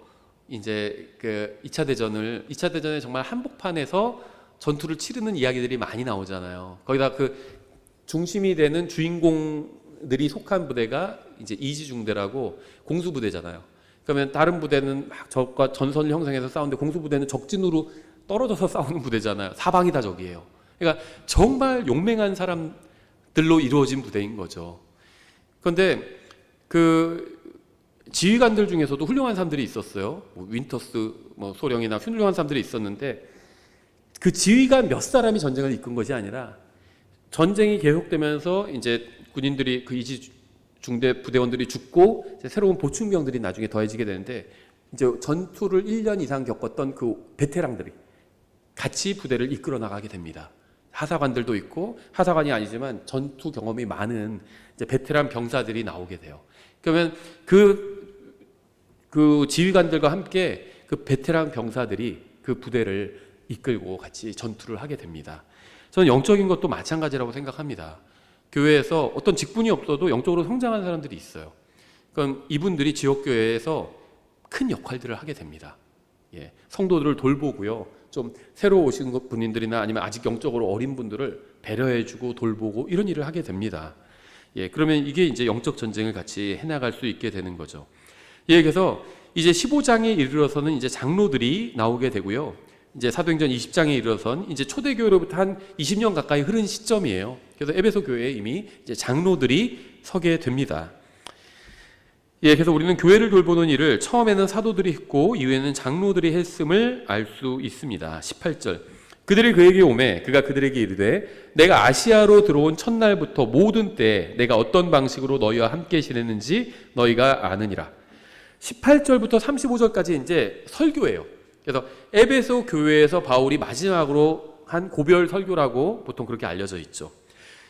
이제 그 2차 대전에 정말 한복판에서 전투를 치르는 이야기들이 많이 나오잖아요. 거기다 그 중심이 되는 주인공들이 속한 부대가 이제 이지중대라고 공수부대잖아요. 그러면 다른 부대는 막 적과 전선을 형성해서 싸우는데 공수부대는 적진으로 떨어져서 싸우는 부대잖아요. 사방이 다 적이에요. 그러니까 정말 용맹한 사람들로 이루어진 부대인 거죠. 그런데 그 지휘관들 중에서도 훌륭한 사람들이 있었어요. 뭐 윈터스, 뭐 소령이나 훌륭한 사람들이 있었는데 그 지휘관 몇 사람이 전쟁을 이끈 것이 아니라 전쟁이 계속되면서 이제 군인들이 그 이지 중대 부대원들이 죽고 새로운 보충병들이 나중에 더해지게 되는데 이제 전투를 1년 이상 겪었던 그 베테랑들이 같이 부대를 이끌어 나가게 됩니다. 하사관들도 있고 하사관이 아니지만 전투 경험이 많은 이제 베테랑 병사들이 나오게 돼요. 그러면 그 지휘관들과 함께 그 베테랑 병사들이 그 부대를 이끌고 같이 전투를 하게 됩니다. 저는 영적인 것도 마찬가지라고 생각합니다. 교회에서 어떤 직분이 없어도 영적으로 성장하는 사람들이 있어요. 그럼 이분들이 지역교회에서 큰 역할들을 하게 됩니다. 예, 성도들을 돌보고요. 좀 새로 오신 분들이나 아니면 아직 영적으로 어린 분들을 배려해주고 돌보고 이런 일을 하게 됩니다. 예, 그러면 이게 이제 영적 전쟁을 같이 해나갈 수 있게 되는 거죠. 예, 그래서 이제 15장에 이르러서는 이제 장로들이 나오게 되고요. 이제 사도행전 20장에 이르러선 이제 초대교회로부터 한 20년 가까이 흐른 시점이에요. 그래서 에베소 교회에 이미 이제 장로들이 서게 됩니다. 예, 그래서 우리는 교회를 돌보는 일을 처음에는 사도들이 했고 이후에는 장로들이 했음을 알 수 있습니다. 18절. 그들이 그에게 오매 그가 그들에게 이르되 내가 아시아로 들어온 첫날부터 모든 때에 내가 어떤 방식으로 너희와 함께 지냈는지 너희가 아느니라. 18절부터 35절까지 이제 설교예요. 그래서 에베소 교회에서 바울이 마지막으로 한 고별 설교라고 보통 그렇게 알려져 있죠.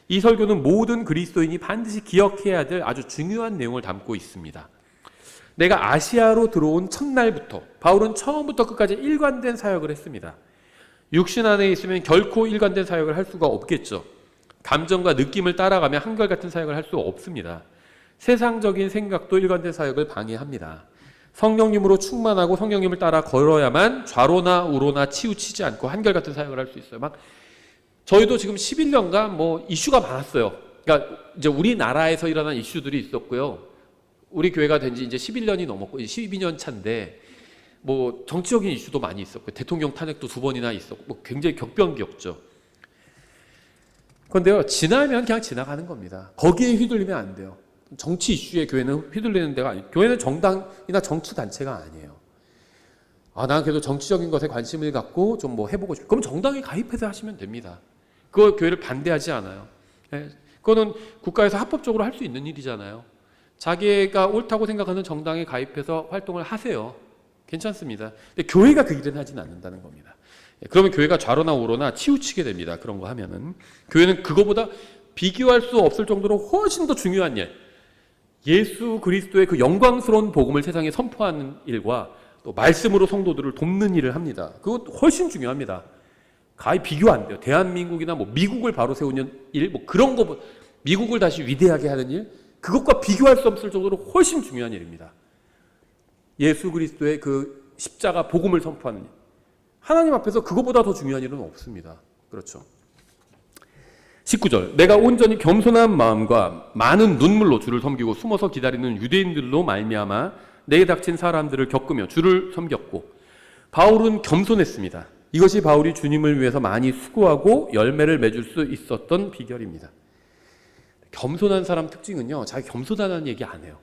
이 설교는 모든 그리스도인이 반드시 기억해야 될 아주 중요한 내용을 담고 있습니다. 내가 아시아로 들어온 첫날부터 바울은 처음부터 끝까지 일관된 사역을 했습니다. 육신 안에 있으면 결코 일관된 사역을 할 수가 없겠죠. 감정과 느낌을 따라가며 한결같은 사역을 할 수 없습니다. 세상적인 생각도 일관된 사역을 방해합니다. 성령님으로 충만하고 성령님을 따라 걸어야만 좌로나 우로나 치우치지 않고 한결같은 사역을 할 수 있어요. 막 저희도 지금 11년간 뭐 이슈가 많았어요. 그러니까 이제 우리나라에서 일어난 이슈들이 있었고요. 우리 교회가 된 지 이제 11년이 넘었고 12년 차인데 뭐 정치적인 이슈도 많이 있었고 대통령 탄핵도 2번이나 있었고 뭐 굉장히 격변기였죠. 그런데요, 지나면 그냥 지나가는 겁니다. 거기에 휘둘리면 안 돼요. 정치 이슈에 교회는 휘둘리는 데가 아니에요. 교회는 정당이나 정치 단체가 아니에요. 난 그래도 정치적인 것에 관심을 갖고 좀 뭐 해보고 싶어요. 그럼 정당에 가입해서 하시면 됩니다. 그거 교회를 반대하지 않아요. 그거는 국가에서 합법적으로 할 수 있는 일이잖아요. 자기가 옳다고 생각하는 정당에 가입해서 활동을 하세요. 괜찮습니다. 근데 교회가 그 일은 하진 않는다는 겁니다. 그러면 교회가 좌로나 우로나 치우치게 됩니다. 그런 거 하면은. 교회는 그거보다 비교할 수 없을 정도로 훨씬 더 중요한 일, 예수 그리스도의 그 영광스러운 복음을 세상에 선포하는 일과 또 말씀으로 성도들을 돕는 일을 합니다. 그거 훨씬 중요합니다. 가히 비교 안 돼요. 대한민국이나 뭐 미국을 바로 세우는 일, 뭐 그런 거, 미국을 다시 위대하게 하는 일, 그것과 비교할 수 없을 정도로 훨씬 중요한 일입니다. 예수 그리스도의 그 십자가 복음을 선포하는 일. 하나님 앞에서 그것보다 더 중요한 일은 없습니다. 그렇죠. 19절, 내가 온전히 겸손한 마음과 많은 눈물로 주를 섬기고 숨어서 기다리는 유대인들로 말미암아 내게 닥친 사람들을 겪으며 주를 섬겼고. 바울은 겸손했습니다. 이것이 바울이 주님을 위해서 많이 수고하고 열매를 맺을 수 있었던 비결입니다. 겸손한 사람 특징은요, 자기 겸손하다는 얘기 안 해요.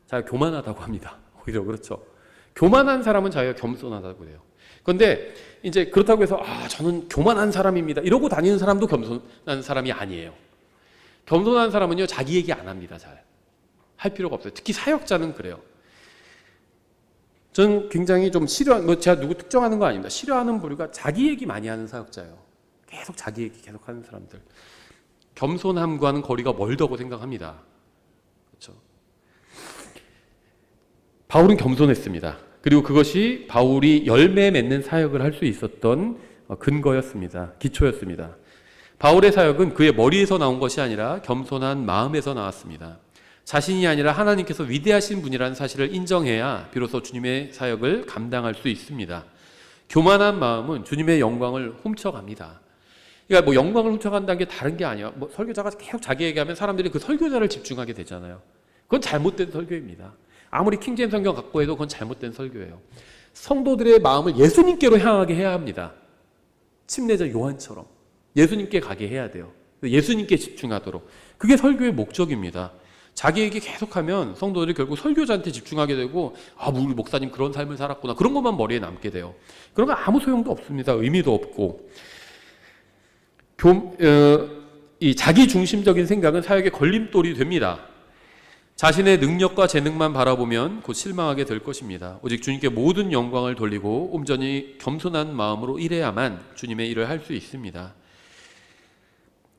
자기가 교만하다고 합니다. 오히려 그렇죠. 교만한 사람은 자기가 겸손하다고 해요. 그런데 이제 그렇다고 해서 저는 교만한 사람입니다, 이러고 다니는 사람도 겸손한 사람이 아니에요. 겸손한 사람은요, 자기 얘기 안 합니다. 잘 할 필요가 없어요. 특히 사역자는 그래요. 저는 굉장히 좀 제가 누구 특정하는 거 아닙니다. 싫어하는 부류가 자기 얘기 많이 하는 사역자예요. 계속 자기 얘기 계속 하는 사람들. 겸손함과는 거리가 멀다고 생각합니다. 그렇죠. 바울은 겸손했습니다. 그리고 그것이 바울이 열매 맺는 사역을 할 수 있었던 근거였습니다. 기초였습니다. 바울의 사역은 그의 머리에서 나온 것이 아니라 겸손한 마음에서 나왔습니다. 자신이 아니라 하나님께서 위대하신 분이라는 사실을 인정해야 비로소 주님의 사역을 감당할 수 있습니다. 교만한 마음은 주님의 영광을 훔쳐갑니다. 그러니까 뭐 영광을 훔쳐간다는 게 다른 게 아니야. 뭐 설교자가 계속 자기 얘기하면 사람들이 그 설교자를 집중하게 되잖아요. 그건 잘못된 설교입니다. 아무리 킹제임 성경 갖고 해도 그건 잘못된 설교예요. 성도들의 마음을 예수님께로 향하게 해야 합니다. 침례자 요한처럼 예수님께 가게 해야 돼요. 예수님께 집중하도록. 그게 설교의 목적입니다. 자기 얘기 계속하면 성도들이 결국 설교자한테 집중하게 되고 우리 목사님 그런 삶을 살았구나, 그런 것만 머리에 남게 돼요. 그러면 아무 소용도 없습니다. 의미도 없고. 이 자기 중심적인 생각은 사역의 걸림돌이 됩니다. 자신의 능력과 재능만 바라보면 곧 실망하게 될 것입니다. 오직 주님께 모든 영광을 돌리고 온전히 겸손한 마음으로 일해야만 주님의 일을 할 수 있습니다.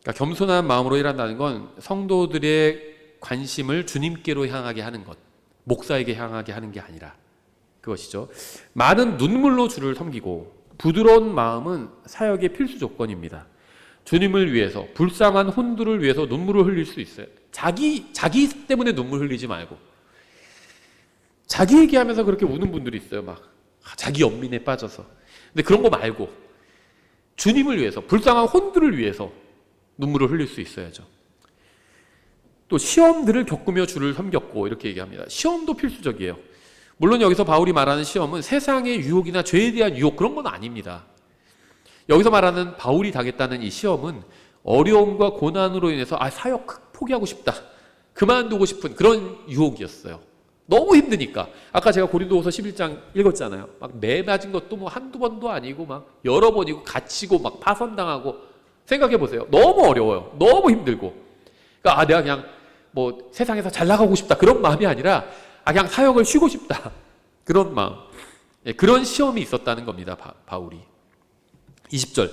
그러니까 겸손한 마음으로 일한다는 건 성도들의 관심을 주님께로 향하게 하는 것, 목사에게 향하게 하는 게 아니라 그것이죠. 많은 눈물로 주를 섬기고. 부드러운 마음은 사역의 필수 조건입니다. 주님을 위해서, 불쌍한 혼들을 위해서 눈물을 흘릴 수 있어요. 자기 때문에 눈물 흘리지 말고. 자기 얘기하면서 그렇게 우는 분들이 있어요. 막 자기 연민에 빠져서. 근데 그런 거 말고 주님을 위해서, 불쌍한 혼들을 위해서 눈물을 흘릴 수 있어야죠. 또 시험들을 겪으며 주를 섬겼고, 이렇게 얘기합니다. 시험도 필수적이에요. 물론 여기서 바울이 말하는 시험은 세상의 유혹이나 죄에 대한 유혹, 그런 건 아닙니다. 여기서 말하는 바울이 당했다는 이 시험은 어려움과 고난으로 인해서 사역 포기하고 싶다, 그만두고 싶은 그런 유혹이었어요. 너무 힘드니까. 아까 제가 고린도후서 11장 읽었잖아요. 막 매 맞은 것도 뭐 한두 번도 아니고 막 여러 번이고 갇히고 막 파선당하고. 생각해 보세요. 너무 어려워요. 너무 힘들고. 그러니까 내가 그냥 뭐 세상에서 잘 나가고 싶다, 그런 마음이 아니라 그냥 사역을 쉬고 싶다, 그런 마음. 그런 시험이 있었다는 겁니다. 바울이. 20절,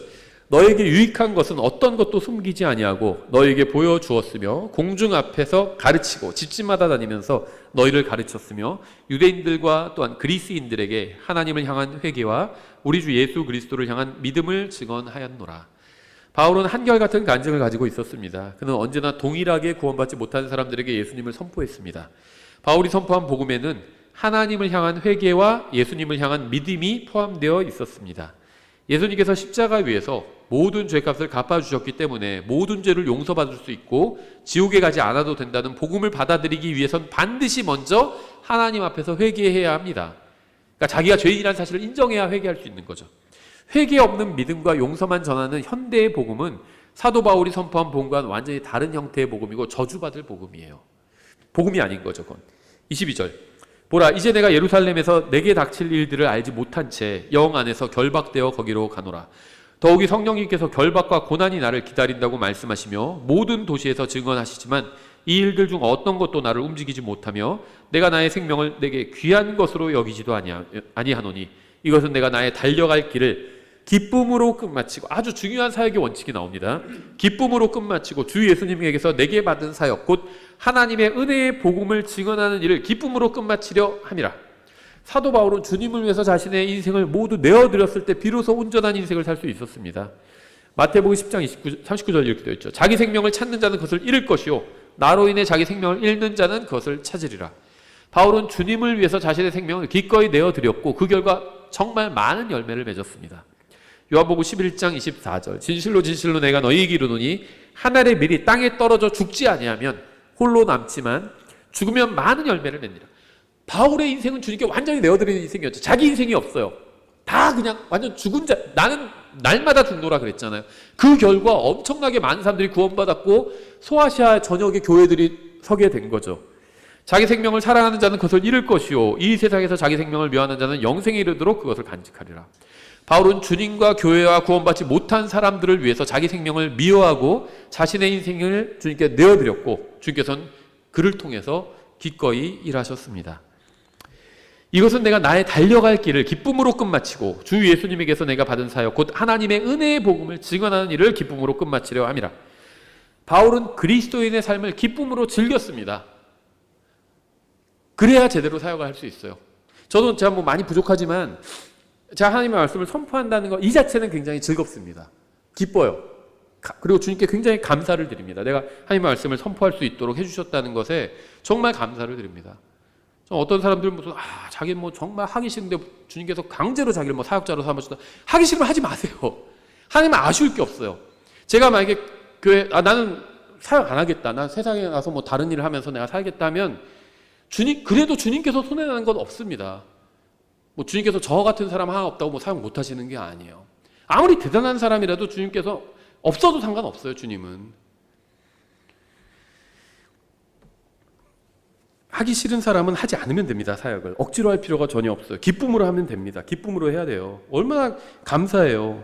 너에게 유익한 것은 어떤 것도 숨기지 아니하고 너에게 보여주었으며 공중 앞에서 가르치고 집집마다 다니면서 너희를 가르쳤으며 유대인들과 또한 그리스인들에게 하나님을 향한 회개와 우리 주 예수 그리스도를 향한 믿음을 증언하였노라. 바울은 한결같은 간증을 가지고 있었습니다. 그는 언제나 동일하게 구원받지 못한 사람들에게 예수님을 선포했습니다. 바울이 선포한 복음에는 하나님을 향한 회개와 예수님을 향한 믿음이 포함되어 있었습니다. 예수님께서 십자가 위에서 모든 죄값을 갚아주셨기 때문에 모든 죄를 용서받을 수 있고 지옥에 가지 않아도 된다는 복음을 받아들이기 위해선 반드시 먼저 하나님 앞에서 회개해야 합니다. 그러니까 자기가 죄인이라는 사실을 인정해야 회개할 수 있는 거죠. 회개 없는 믿음과 용서만 전하는 현대의 복음은 사도 바울이 선포한 복음과는 완전히 다른 형태의 복음이고 저주받을 복음이에요. 복음이 아닌 거죠, 그건. 22절. 보라, 이제 내가 예루살렘에서 내게 닥칠 일들을 알지 못한 채 영 안에서 결박되어 거기로 가노라. 더욱이 성령님께서 결박과 고난이 나를 기다린다고 말씀하시며 모든 도시에서 증언하시지만 이 일들 중 어떤 것도 나를 움직이지 못하며 내가 나의 생명을 내게 귀한 것으로 여기지도 아니하노니 이것은 내가 나의 달려갈 길을 기쁨으로 끝마치고, 아주 중요한 사역의 원칙이 나옵니다. 기쁨으로 끝마치고 주 예수님에게서 내게 받은 사역 곧 하나님의 은혜의 복음을 증언하는 일을 기쁨으로 끝마치려 함이라. 사도 바울은 주님을 위해서 자신의 인생을 모두 내어드렸을 때 비로소 온전한 인생을 살 수 있었습니다. 마태복음 10장 39절 이렇게 되어 있죠. 자기 생명을 찾는 자는 그것을 잃을 것이요 나로 인해 자기 생명을 잃는 자는 그것을 찾으리라. 바울은 주님을 위해서 자신의 생명을 기꺼이 내어드렸고 그 결과 정말 많은 열매를 맺었습니다. 요한복음 11장 24절. 진실로 진실로 내가 너희에게 이르노니 한 알의 밀이 땅에 떨어져 죽지 아니하면 홀로 남지만 죽으면 많은 열매를 맺느니라. 바울의 인생은 주님께 완전히 내어드리는 인생이었죠. 자기 인생이 없어요. 다 그냥 완전 죽은 자, 나는 날마다 죽노라 그랬잖아요. 그 결과 엄청나게 많은 사람들이 구원받았고 소아시아 전역의 교회들이 서게 된 거죠. 자기 생명을 사랑하는 자는 그것을 잃을 것이요 이 세상에서 자기 생명을 묘하는 자는 영생에 이르도록 그것을 간직하리라. 바울은 주님과 교회와 구원받지 못한 사람들을 위해서 자기 생명을 미워하고 자신의 인생을 주님께 내어드렸고 주님께서는 그를 통해서 기꺼이 일하셨습니다. 이것은 내가 나의 달려갈 길을 기쁨으로 끝마치고 주 예수님에게서 내가 받은 사역 곧 하나님의 은혜의 복음을 증언하는 일을 기쁨으로 끝마치려 함이라. 바울은 그리스도인의 삶을 기쁨으로 즐겼습니다. 그래야 제대로 사역을 할 수 있어요. 저도 제가 뭐 많이 부족하지만 제가 하나님의 말씀을 선포한다는 것 이 자체는 굉장히 즐겁습니다. 기뻐요. 그리고 주님께 굉장히 감사를 드립니다. 내가 하나님의 말씀을 선포할 수 있도록 해주셨다는 것에 정말 감사를 드립니다. 어떤 사람들은 무슨 자기는 뭐 정말 하기 싫은데 주님께서 강제로 자기를 뭐 사역자로 삼으셨다. 하기 싫으면 하지 마세요. 하나님은 아쉬울 게 없어요. 제가 만약에 교회 나는 사역 안 하겠다. 난 세상에 나서 뭐 다른 일을 하면서 내가 살겠다 하면 그래도 주님께서 손해나는 건 없습니다. 뭐 주님께서 저 같은 사람 하나 없다고 뭐 사역 못 하시는 게 아니에요. 아무리 대단한 사람이라도 주님께서 없어도 상관없어요. 주님은. 하기 싫은 사람은 하지 않으면 됩니다. 사역을. 억지로 할 필요가 전혀 없어요. 기쁨으로 하면 됩니다. 기쁨으로 해야 돼요. 얼마나 감사해요.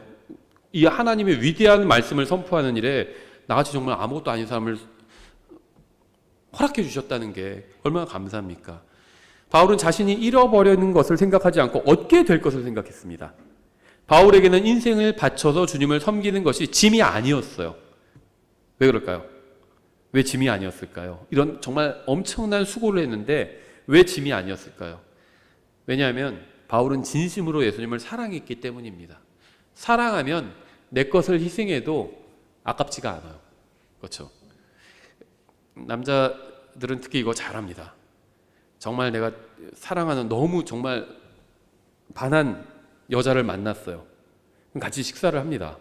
이 하나님의 위대한 말씀을 선포하는 일에 나같이 정말 아무것도 아닌 사람을 허락해 주셨다는 게 얼마나 감사합니까? 바울은 자신이 잃어버리는 것을 생각하지 않고 얻게 될 것을 생각했습니다. 바울에게는 인생을 바쳐서 주님을 섬기는 것이 짐이 아니었어요. 왜 그럴까요? 왜 짐이 아니었을까요? 이런 정말 엄청난 수고를 했는데 왜 짐이 아니었을까요? 왜냐하면 바울은 진심으로 예수님을 사랑했기 때문입니다. 사랑하면 내 것을 희생해도 아깝지가 않아요. 그렇죠? 남자들은 특히 이거 잘합니다. 정말 내가 사랑하는 너무 정말 반한 여자를 만났어요. 그럼 같이 식사를 합니다.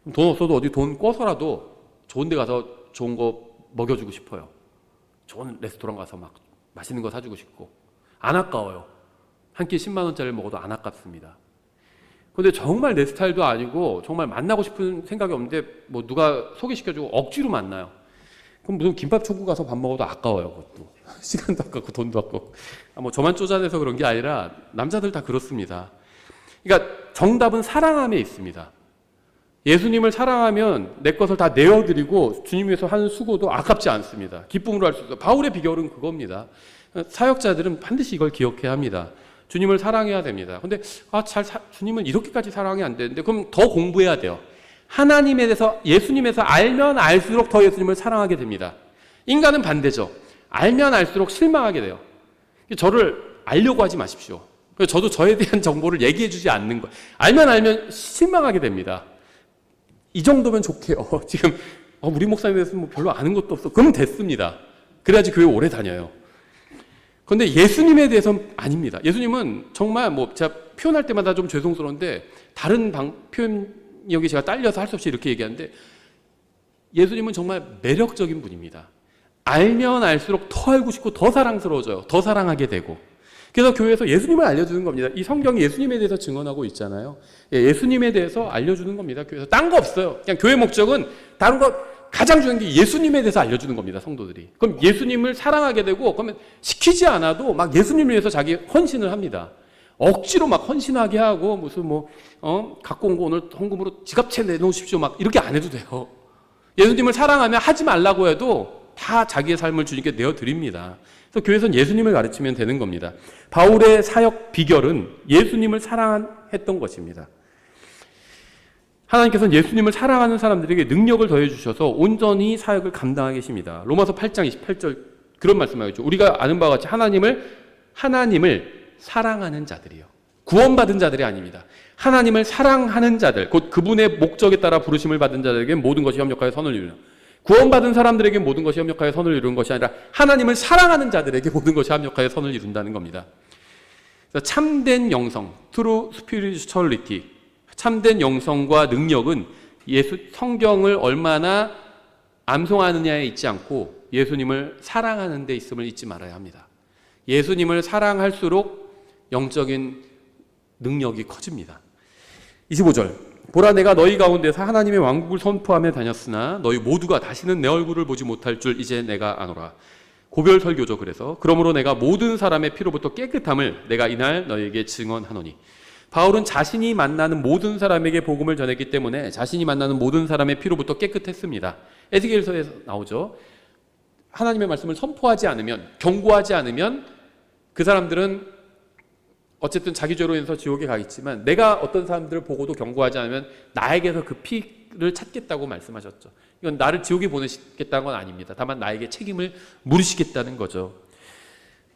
그럼 돈 없어도 어디 돈 꿔서라도 좋은 데 가서 좋은 거 먹여주고 싶어요. 좋은 레스토랑 가서 막 맛있는 거 사주고 싶고. 안 아까워요. 한 끼 10만 원짜리를 먹어도 안 아깝습니다. 근데 정말 내 스타일도 아니고 정말 만나고 싶은 생각이 없는데 뭐 누가 소개시켜주고 억지로 만나요. 그럼 무슨 김밥 천국 가서 밥 먹어도 아까워요. 그것도 시간도 아깝고 돈도 아깝고. 뭐 저만 쪼잔해서 그런 게 아니라 남자들 다 그렇습니다. 그러니까 정답은 사랑함에 있습니다. 예수님을 사랑하면 내 것을 다 내어드리고 주님 위해서 하는 수고도 아깝지 않습니다. 기쁨으로 할 수 있어요. 바울의 비결은 그겁니다. 사역자들은 반드시 이걸 기억해야 합니다. 주님을 사랑해야 됩니다. 근데 주님은 이렇게까지 사랑이 안 되는데 그럼 더 공부해야 돼요. 하나님에 대해서 예수님에서 알면 알수록 더 예수님을 사랑하게 됩니다. 인간은 반대죠. 알면 알수록 실망하게 돼요. 저를 알려고 하지 마십시오. 저도 저에 대한 정보를 얘기해 주지 않는 거예요. 알면 실망하게 됩니다. 이 정도면 좋게요. 지금 우리 목사님에 대해서 뭐 별로 아는 것도 없어. 그러면 됐습니다. 그래야지 교회 오래 다녀요. 그런데 예수님에 대해서는 아닙니다. 예수님은 정말 뭐 제가 표현할 때마다 좀 죄송스러운데 다른 표현력이 제가 딸려서 할 수 없이 이렇게 얘기하는데 예수님은 정말 매력적인 분입니다. 알면 알수록 더 알고 싶고 더 사랑스러워져요. 더 사랑하게 되고. 그래서 교회에서 예수님을 알려주는 겁니다. 이 성경이 예수님에 대해서 증언하고 있잖아요. 예수님에 대해서 알려주는 겁니다. 교회에서 딴 거 없어요. 그냥 교회 목적은 다른 거 가장 중요한 게 예수님에 대해서 알려주는 겁니다. 성도들이. 그럼 예수님을 사랑하게 되고 그러면 시키지 않아도 막 예수님을 위해서 자기 헌신을 합니다. 억지로 막 헌신하게 하고 무슨 갖고 온 거 오늘 헌금으로 지갑채 내놓으십시오 막 이렇게 안 해도 돼요. 예수님을 사랑하면 하지 말라고 해도 다 자기의 삶을 주님께 내어드립니다. 그래서 교회에서는 예수님을 가르치면 되는 겁니다. 바울의 사역 비결은 예수님을 사랑했던 것입니다. 하나님께서는 예수님을 사랑하는 사람들에게 능력을 더해 주셔서 온전히 사역을 감당하게 계십니다. 로마서 8장 28절 그런 말씀하겠죠. 우리가 아는 바와 같이 하나님을 사랑하는 자들이요. 구원받은 자들이 아닙니다. 하나님을 사랑하는 자들, 곧 그분의 목적에 따라 부르심을 받은 자들에게 모든 것이 협력하여 선을 이루는, 구원받은 사람들에게 모든 것이 협력하여 선을 이루는 것이 아니라 하나님을 사랑하는 자들에게 모든 것이 협력하여 선을 이룬다는 겁니다. 그래서 참된 영성, true spirituality, 참된 영성과 능력은 성경을 얼마나 암송하느냐에 있지 않고 예수님을 사랑하는 데 있음을 잊지 말아야 합니다. 예수님을 사랑할수록 영적인 능력이 커집니다. 25절 보라 내가 너희 가운데서 하나님의 왕국을 선포하며 다녔으나 너희 모두가 다시는 내 얼굴을 보지 못할 줄 이제 내가 아노라. 고별 설교죠. 그래서 그러므로 내가 모든 사람의 피로부터 깨끗함을 내가 이날 너희에게 증언하노니. 바울은 자신이 만나는 모든 사람에게 복음을 전했기 때문에 자신이 만나는 모든 사람의 피로부터 깨끗했습니다. 에스겔서에서 나오죠. 하나님의 말씀을 선포하지 않으면, 경고하지 않으면 그 사람들은 어쨌든 자기 죄로 인해서 지옥에 가겠지만 내가 어떤 사람들을 보고도 경고하지 않으면 나에게서 그 피를 찾겠다고 말씀하셨죠. 이건 나를 지옥에 보내시겠다는 건 아닙니다. 다만 나에게 책임을 물으시겠다는 거죠.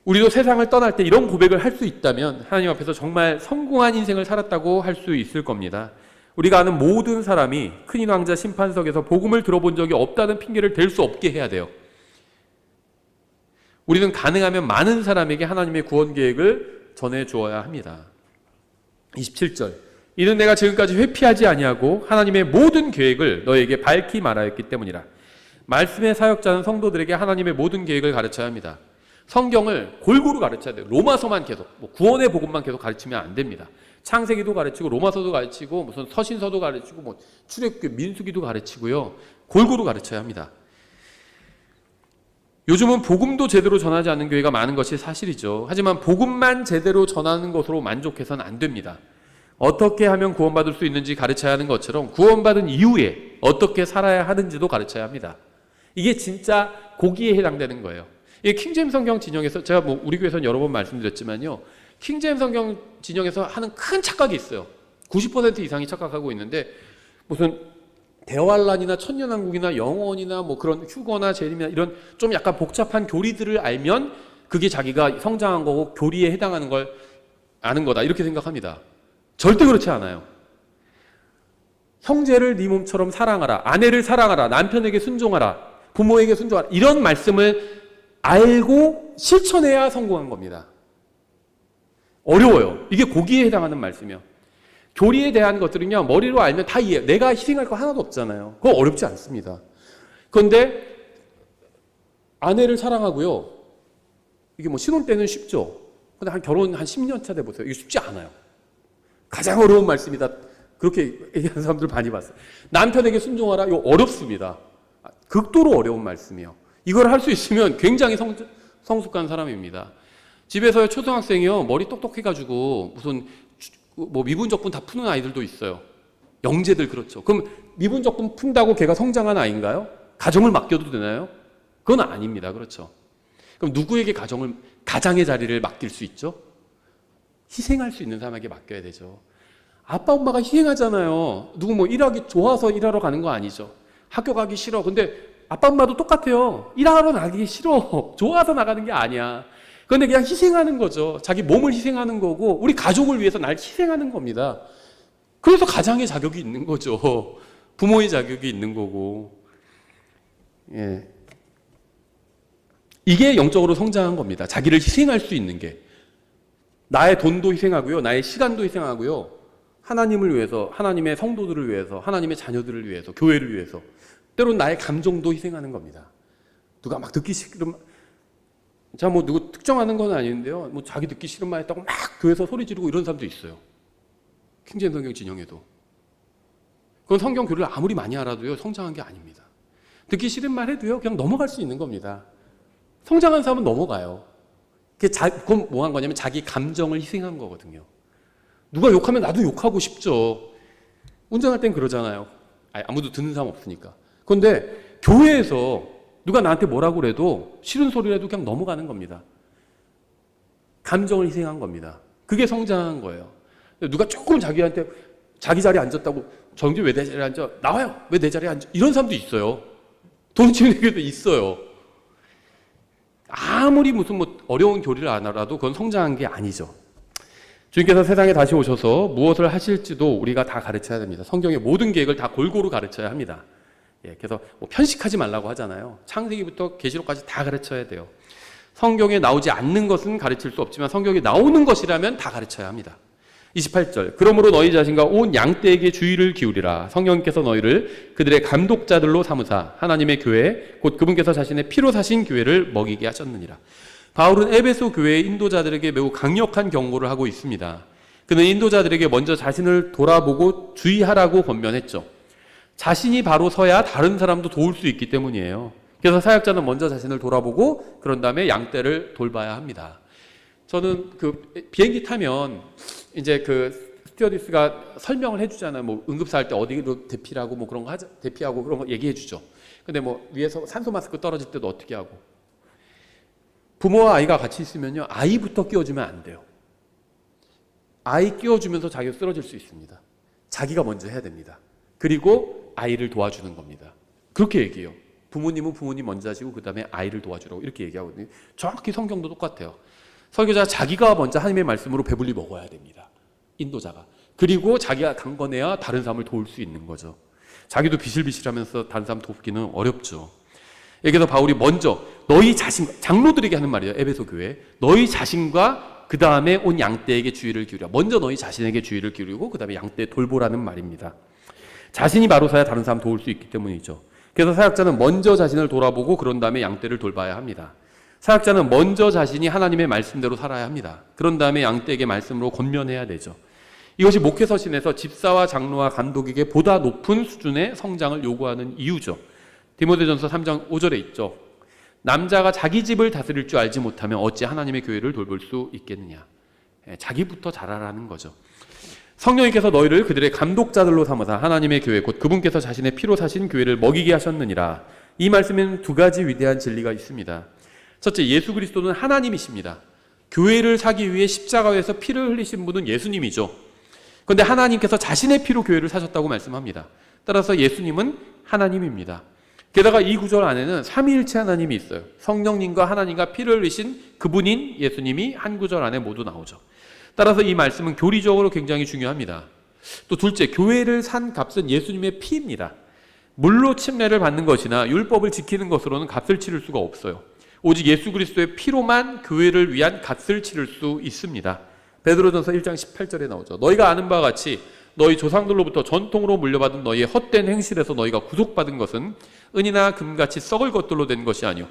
우리도 세상을 떠날 때 이런 고백을 할 수 있다면 하나님 앞에서 정말 성공한 인생을 살았다고 할 수 있을 겁니다. 우리가 아는 모든 사람이 큰인 왕자 심판석에서 복음을 들어본 적이 없다는 핑계를 댈 수 없게 해야 돼요. 우리는 가능하면 많은 사람에게 하나님의 구원 계획을 전해 주어야 합니다. 27절 이는 내가 지금까지 회피하지 아니하고 하나님의 모든 계획을 너에게 밝히 말하였기 때문이라. 말씀의 사역자는 성도들에게 하나님의 모든 계획을 가르쳐야 합니다. 성경을 골고루 가르쳐야 돼요. 로마서만 계속 구원의 복음만 계속 가르치면 안 됩니다. 창세기도 가르치고 로마서도 가르치고 무슨 서신서도 가르치고 출애굽기 민수기도 가르치고요. 골고루 가르쳐야 합니다. 요즘은 복음도 제대로 전하지 않는 교회가 많은 것이 사실이죠. 하지만 복음만 제대로 전하는 것으로 만족해서는 안 됩니다. 어떻게 하면 구원받을 수 있는지 가르쳐야 하는 것처럼 구원받은 이후에 어떻게 살아야 하는지도 가르쳐야 합니다. 이게 진짜 고기에 해당되는 거예요. 이 킹제임스 성경 진영에서 제가 우리 교회에서는 여러 번 말씀드렸지만요. 킹제임스 성경 진영에서 하는 큰 착각이 있어요. 90% 이상이 착각하고 있는데 무슨 대환란이나 천년왕국이나 영원이나 그런 휴거나 재림이나 이런 좀 약간 복잡한 교리들을 알면 그게 자기가 성장한 거고 교리에 해당하는 걸 아는 거다 이렇게 생각합니다. 절대 그렇지 않아요. 형제를 네 몸처럼 사랑하라, 아내를 사랑하라, 남편에게 순종하라, 부모에게 순종하라 이런 말씀을 알고 실천해야 성공한 겁니다. 어려워요. 이게 고기에 해당하는 말씀이요. 교리에 대한 것들은요, 머리로 알면 다 이해해요. 내가 희생할 거 하나도 없잖아요. 그거 어렵지 않습니다. 그런데 아내를 사랑하고요. 이게 신혼 때는 쉽죠. 근데 결혼 한 10년 차 돼 보세요. 이게 쉽지 않아요. 가장 어려운 말씀이다. 그렇게 얘기하는 사람들 많이 봤어요. 남편에게 순종하라. 이거 어렵습니다. 극도로 어려운 말씀이에요. 이걸 할 수 있으면 굉장히 성숙한 사람입니다. 집에서의 초등학생이요. 머리 똑똑해가지고 무슨 미분적분 다 푸는 아이들도 있어요. 영재들 그렇죠. 그럼 미분적분 푼다고 걔가 성장한 아이인가요? 가정을 맡겨도 되나요? 그건 아닙니다. 그렇죠. 그럼 누구에게 가장의 자리를 맡길 수 있죠? 희생할 수 있는 사람에게 맡겨야 되죠. 아빠 엄마가 희생하잖아요. 누구 일하기 좋아서 일하러 가는 거 아니죠. 학교 가기 싫어. 근데 아빠 엄마도 똑같아요. 일하러 나가기 싫어. 좋아서 나가는 게 아니야. 그런데 그냥 희생하는 거죠. 자기 몸을 희생하는 거고 우리 가족을 위해서 날 희생하는 겁니다. 그래서 가장의 자격이 있는 거죠. 부모의 자격이 있는 거고. 예. 이게 영적으로 성장한 겁니다. 자기를 희생할 수 있는 게. 나의 돈도 희생하고요. 나의 시간도 희생하고요. 하나님을 위해서, 하나님의 성도들을 위해서, 하나님의 자녀들을 위해서, 교회를 위해서. 때로는 나의 감정도 희생하는 겁니다. 누가 막 듣기 싫으면 자, 뭐 누구 특정하는 건 아닌데요. 뭐 자기 듣기 싫은 말 했다고 막 교회에서 소리 지르고 이런 사람도 있어요. 킹제임 성경 진영에도. 그건 성경 교리를 아무리 많이 알아도요, 성장한 게 아닙니다. 듣기 싫은 말 해도요, 그냥 넘어갈 수 있는 겁니다. 성장한 사람은 넘어가요. 그건 뭐 한 거냐면 자기 감정을 희생한 거거든요. 누가 욕하면 나도 욕하고 싶죠. 운전할 땐 그러잖아요. 아무도 듣는 사람 없으니까. 그런데 교회에서 누가 나한테 뭐라고 그래도 싫은 소리라도 그냥 넘어가는 겁니다. 감정을 희생한 겁니다. 그게 성장한 거예요. 누가 조금 자기한테 자기 자리에 앉았다고 정지 왜 내 자리에 앉아? 나와요. 왜 내 자리에 앉아? 이런 사람도 있어요. 돈 치는데도 있어요. 아무리 무슨 뭐 어려운 교리를 안 알아도 그건 성장한 게 아니죠. 주님께서 세상에 다시 오셔서 무엇을 하실지도 우리가 다 가르쳐야 됩니다. 성경의 모든 계획을 다 골고루 가르쳐야 합니다. 그래서 뭐 편식하지 말라고 하잖아요. 창세기부터 계시록까지 다 가르쳐야 돼요. 성경에 나오지 않는 것은 가르칠 수 없지만 성경에 나오는 것이라면 다 가르쳐야 합니다. 28절, 그러므로 너희 자신과 온 양떼에게 주의를 기울이라. 성령께서 너희를 그들의 감독자들로 삼으사 하나님의 교회 곧 그분께서 자신의 피로 사신 교회를 먹이게 하셨느니라. 바울은 에베소 교회의 인도자들에게 매우 강력한 경고를 하고 있습니다. 그는 인도자들에게 먼저 자신을 돌아보고 주의하라고 권면했죠. 자신이 바로 서야 다른 사람도 도울 수 있기 때문이에요. 그래서 사역자는 먼저 자신을 돌아보고 그런 다음에 양떼를 돌봐야 합니다. 저는 그 비행기 타면 이제 그 스튜어디스가 설명을 해주잖아요. 뭐 응급사할 때 어디로 대피하고 뭐 그런 거 대피하고 그런 거 얘기해주죠. 근데 뭐 위에서 산소 마스크 떨어질 때도 어떻게 하고. 부모와 아이가 같이 있으면요, 아이부터 끼워주면 안 돼요. 아이 끼워주면서 자기가 쓰러질 수 있습니다. 자기가 먼저 해야 됩니다. 그리고 아이를 도와주는 겁니다. 그렇게 얘기해요. 부모님은 부모님 먼저 하시고 그 다음에 아이를 도와주라고 이렇게 얘기하거든요. 정확히 성경도 똑같아요. 설교자가 자기가 먼저 하나님의 말씀으로 배불리 먹어야 됩니다. 인도자가. 그리고 자기가 강건해야 다른 사람을 도울 수 있는 거죠. 자기도 비실비실하면서 다른 사람 돕기는 어렵죠. 여기서 바울이 먼저 너희 자신, 장로들에게 하는 말이에요. 에베소 교회. 너희 자신과 그 다음에 온 양떼에게 주의를 기울여. 먼저 너희 자신에게 주의를 기울이고 그 다음에 양떼 돌보라는 말입니다. 자신이 바로 서야 다른 사람 도울 수 있기 때문이죠. 그래서 사역자는 먼저 자신을 돌아보고 그런 다음에 양떼를 돌봐야 합니다. 사역자는 먼저 자신이 하나님의 말씀대로 살아야 합니다. 그런 다음에 양떼에게 말씀으로 권면해야 되죠. 이것이 목회서신에서 집사와 장로와 감독에게 보다 높은 수준의 성장을 요구하는 이유죠. 디모데전서 3장 5절에 있죠. 남자가 자기 집을 다스릴 줄 알지 못하면 어찌 하나님의 교회를 돌볼 수 있겠느냐. 자기부터 잘하라는 거죠. 성령님께서 너희를 그들의 감독자들로 삼으사 하나님의 교회 곧 그분께서 자신의 피로 사신 교회를 먹이게 하셨느니라. 이 말씀에는 두 가지 위대한 진리가 있습니다. 첫째, 예수 그리스도는 하나님이십니다. 교회를 사기 위해 십자가에서 피를 흘리신 분은 예수님이죠. 그런데 하나님께서 자신의 피로 교회를 사셨다고 말씀합니다. 따라서 예수님은 하나님입니다. 게다가 이 구절 안에는 삼위일체 하나님이 있어요. 성령님과 하나님과 피를 흘리신 그분인 예수님이 한 구절 안에 모두 나오죠. 따라서 이 말씀은 교리적으로 굉장히 중요합니다. 또 둘째, 교회를 산 값은 예수님의 피입니다. 물로 침례를 받는 것이나 율법을 지키는 것으로는 값을 치를 수가 없어요. 오직 예수 그리스도의 피로만 교회를 위한 값을 치를 수 있습니다. 베드로전서 1장 18절에 나오죠. 너희가 아는 바와 같이 너희 조상들로부터 전통으로 물려받은 너희의 헛된 행실에서 너희가 구속받은 것은 은이나 금같이 썩을 것들로 된 것이 아니오.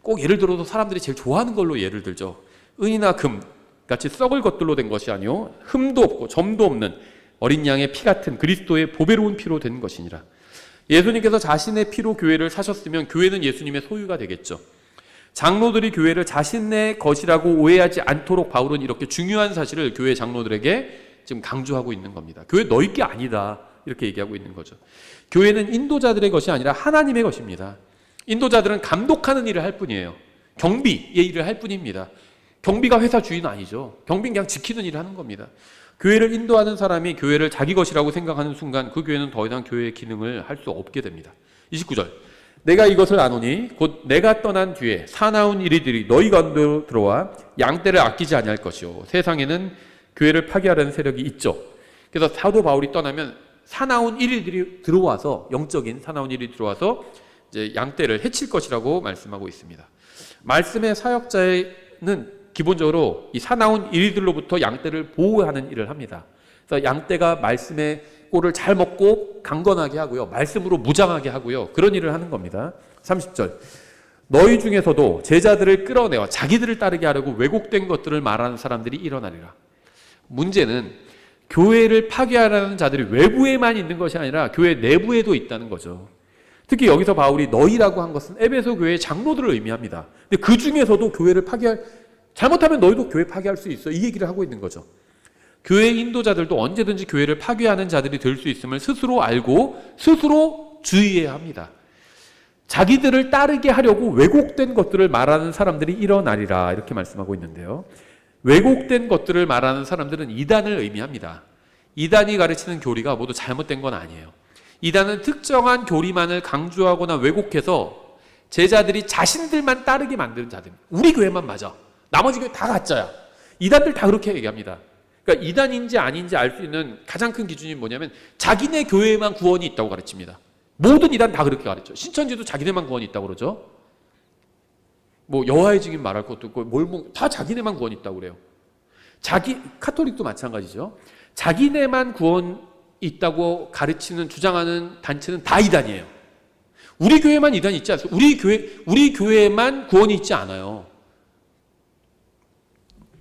꼭 예를 들어서 사람들이 제일 좋아하는 걸로 예를 들죠. 은이나 금같이 썩을 것들로 된 것이 아니오. 흠도 없고 점도 없는 어린 양의 피 같은 그리스도의 보배로운 피로 된 것이니라. 예수님께서 자신의 피로 교회를 사셨으면 교회는 예수님의 소유가 되겠죠. 장로들이 교회를 자신의 것이라고 오해하지 않도록 바울은 이렇게 중요한 사실을 교회 장로들에게 지금 강조하고 있는 겁니다. 교회 너희 게 아니다 이렇게 얘기하고 있는 거죠. 교회는 인도자들의 것이 아니라 하나님의 것입니다. 인도자들은 감독하는 일을 할 뿐이에요. 경비의 일을 할 뿐입니다. 경비가 회사 주인 아니죠. 경비는 그냥 지키는 일을 하는 겁니다. 교회를 인도하는 사람이 교회를 자기 것이라고 생각하는 순간 그 교회는 더 이상 교회의 기능을 할 수 없게 됩니다. 29절, 내가 이것을 아노니 곧 내가 떠난 뒤에 사나운 이리들이 너희 가운데로 들어와 양떼를 아끼지 아니할 것이요 세상에는 교회를 파괴하려는 세력이 있죠. 그래서 사도 바울이 떠나면 사나운 이리들이 들어와서 영적인 사나운 이리 들어와서 이제 양떼를 해칠 것이라고 말씀하고 있습니다. 말씀의 사역자는 기본적으로 이 사나운 이리들로부터 양떼를 보호하는 일을 합니다. 그래서 양떼가 말씀의 꼴을 잘 먹고 강건하게 하고요. 말씀으로 무장하게 하고요. 그런 일을 하는 겁니다. 30절. 너희 중에서도 제자들을 끌어내어 자기들을 따르게 하려고 왜곡된 것들을 말하는 사람들이 일어나리라. 문제는 교회를 파괴하려는 자들이 외부에만 있는 것이 아니라 교회 내부에도 있다는 거죠. 특히 여기서 바울이 너희라고 한 것은 에베소 교회의 장로들을 의미합니다. 근데 그 중에서도 교회를 잘못하면 너희도 교회 파괴할 수 있어. 이 얘기를 하고 있는 거죠. 교회 인도자들도 언제든지 교회를 파괴하는 자들이 될 수 있음을 스스로 알고 스스로 주의해야 합니다. 자기들을 따르게 하려고 왜곡된 것들을 말하는 사람들이 일어나리라 이렇게 말씀하고 있는데요. 왜곡된 것들을 말하는 사람들은 이단을 의미합니다. 이단이 가르치는 교리가 모두 잘못된 건 아니에요. 이단은 특정한 교리만을 강조하거나 왜곡해서 제자들이 자신들만 따르게 만드는 자들입니다. 우리 교회만 맞아. 나머지 교회 다 가짜야. 이단들 다 그렇게 얘기합니다. 그러니까 이단인지 아닌지 알 수 있는 가장 큰 기준이 뭐냐면 자기네 교회에만 구원이 있다고 가르칩니다. 모든 이단 다 그렇게 가르쳐. 신천지도 자기네만 구원이 있다고 그러죠. 뭐 여호와의 증인 말할 것도 있고 다 자기네만 구원이 있다고 그래요. 카톨릭도 마찬가지죠. 자기네만 구원 있다고 가르치는 주장하는 단체는 다 이단이에요. 우리 교회만 이단이 있지 않습니까? 우리 교회만 구원이 있지 않아요.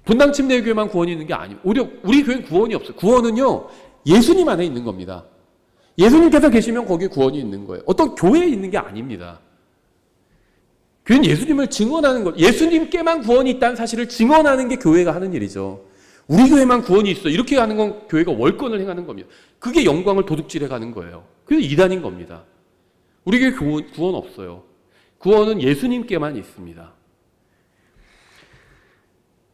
분당 침례교회만 구원이 있는 게 아니에요. 오히려 우리 교회는 구원이 없어요. 구원은요 예수님 안에 있는 겁니다. 예수님께서 계시면 거기에 구원이 있는 거예요. 어떤 교회에 있는 게 아닙니다. 교회는 예수님을 증언하는 것, 예수님께만 구원이 있다는 사실을 증언하는 게 교회가 하는 일이죠. 우리 교회만 구원이 있어 이렇게 하는 건 교회가 월권을 행하는 겁니다. 그게 영광을 도둑질해 가는 거예요. 그게 이단인 겁니다. 우리 교회 구원 없어요. 구원은 예수님께만 있습니다.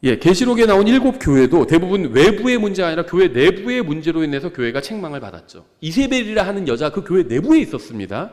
계시록에 나온 7교회도 대부분 외부의 문제가 아니라 교회 내부의 문제로 인해서 교회가 책망을 받았죠. 이세벨이라 하는 여자 그 교회 내부에 있었습니다.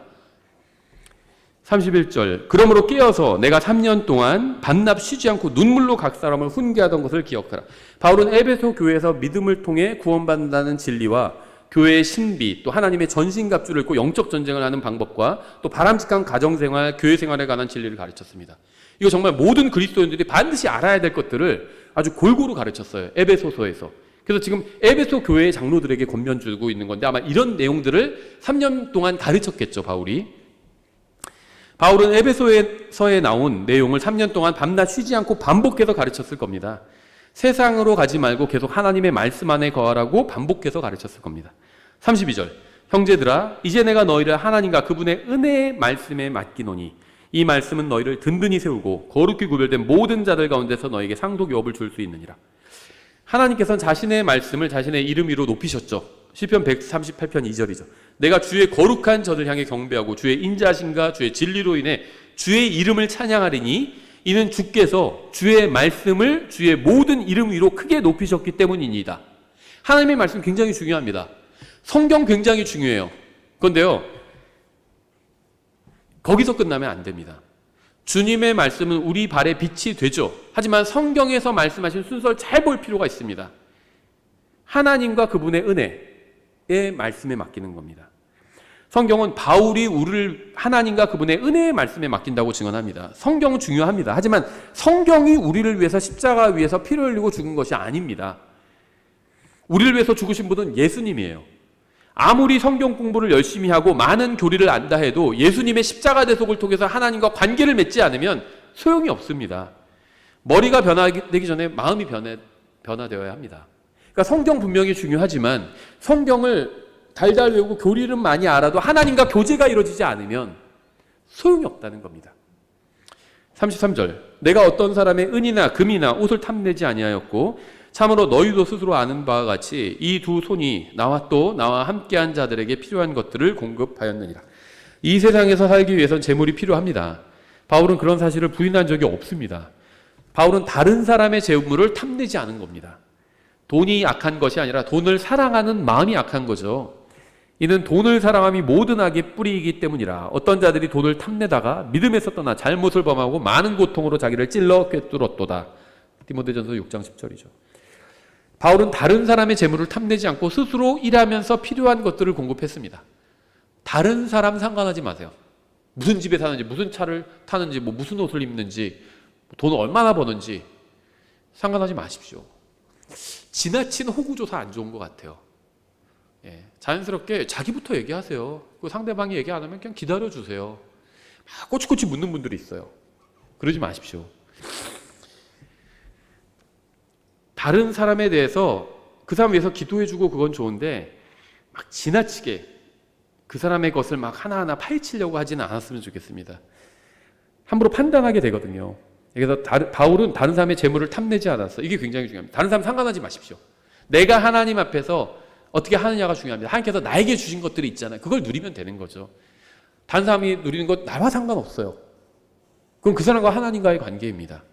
31절 그러므로 깨어서 내가 3년 동안 밤낮 쉬지 않고 눈물로 각 사람을 훈계하던 것을 기억하라. 바울은 에베소 교회에서 믿음을 통해 구원받는다는 진리와 교회의 신비 또 하나님의 전신갑주를 입고 영적 전쟁을 하는 방법과 또 바람직한 가정생활, 교회생활에 관한 진리를 가르쳤습니다. 이거 정말 모든 그리스도인들이 반드시 알아야 될 것들을 아주 골고루 가르쳤어요. 에베소서에서. 그래서 지금 에베소 교회의 장로들에게 권면 주고 있는 건데 아마 이런 내용들을 3년 동안 가르쳤겠죠, 바울이. 바울은 에베소서에 나온 내용을 3년 동안 밤낮 쉬지 않고 반복해서 가르쳤을 겁니다. 세상으로 가지 말고 계속 하나님의 말씀 안에 거하라고 반복해서 가르쳤을 겁니다. 32절 형제들아 이제 내가 너희를 하나님과 그분의 은혜의 말씀에 맡기노니 이 말씀은 너희를 든든히 세우고 거룩히 구별된 모든 자들 가운데서 너에게 상속 유업을 줄 수 있느니라. 하나님께서는 자신의 말씀을 자신의 이름 위로 높이셨죠. 시편 138편 2절이죠. 내가 주의 거룩한 저를 향해 경배하고 주의 인자하심과 주의 진리로 인해 주의 이름을 찬양하리니 이는 주께서 주의 말씀을 주의 모든 이름 위로 크게 높이셨기 때문입니다. 하나님의 말씀 굉장히 중요합니다. 성경 굉장히 중요해요. 그런데요, 거기서 끝나면 안 됩니다. 주님의 말씀은 우리 발에 빛이 되죠. 하지만 성경에서 말씀하신 순서를 잘 볼 필요가 있습니다. 하나님과 그분의 은혜의 말씀에 맡기는 겁니다. 성경은 바울이 우리를 하나님과 그분의 은혜의 말씀에 맡긴다고 증언합니다. 성경은 중요합니다. 하지만 성경이 우리를 위해서 십자가 위에서 피를 흘리고 죽은 것이 아닙니다. 우리를 위해서 죽으신 분은 예수님이에요. 아무리 성경 공부를 열심히 하고 많은 교리를 안다 해도 예수님의 십자가 대속을 통해서 하나님과 관계를 맺지 않으면 소용이 없습니다. 머리가 변화되기 전에 마음이 변화되어야 합니다. 그러니까 성경 분명히 중요하지만 성경을 달달 외우고 교리를 많이 알아도 하나님과 교제가 이루어지지 않으면 소용이 없다는 겁니다. 33절 내가 어떤 사람의 은이나 금이나 옷을 탐내지 아니하였고 참으로 너희도 스스로 아는 바와 같이 이 두 손이 나와 또 나와 함께한 자들에게 필요한 것들을 공급하였느니라. 이 세상에서 살기 위해서는 재물이 필요합니다. 바울은 그런 사실을 부인한 적이 없습니다. 바울은 다른 사람의 재물을 탐내지 않은 겁니다. 돈이 악한 것이 아니라 돈을 사랑하는 마음이 악한 거죠. 이는 돈을 사랑함이 모든 악의 뿌리이기 때문이라. 어떤 자들이 돈을 탐내다가 믿음에서 떠나 잘못을 범하고 많은 고통으로 자기를 찔러 꿰뚫었도다. 디모데전서 6장 10절이죠. 바울은 다른 사람의 재물을 탐내지 않고 스스로 일하면서 필요한 것들을 공급했습니다. 다른 사람 상관하지 마세요. 무슨 집에 사는지, 무슨 차를 타는지, 무슨 옷을 입는지, 돈을 얼마나 버는지 상관하지 마십시오. 지나친 호구조사 안 좋은 것 같아요. 자연스럽게 자기부터 얘기하세요. 그 상대방이 얘기 안 하면 그냥 기다려주세요. 막 꼬치꼬치 묻는 분들이 있어요. 그러지 마십시오. 다른 사람에 대해서 그 사람 위해서 기도해주고 그건 좋은데 막 지나치게 그 사람의 것을 막 하나하나 파헤치려고 하지는 않았으면 좋겠습니다. 함부로 판단하게 되거든요. 그래서 바울은 다른 사람의 재물을 탐내지 않았어. 이게 굉장히 중요합니다. 다른 사람 상관하지 마십시오. 내가 하나님 앞에서 어떻게 하느냐가 중요합니다. 하나님께서 나에게 주신 것들이 있잖아요. 그걸 누리면 되는 거죠. 다른 사람이 누리는 것 나와 상관없어요. 그럼 그 사람과 하나님과의 관계입니다.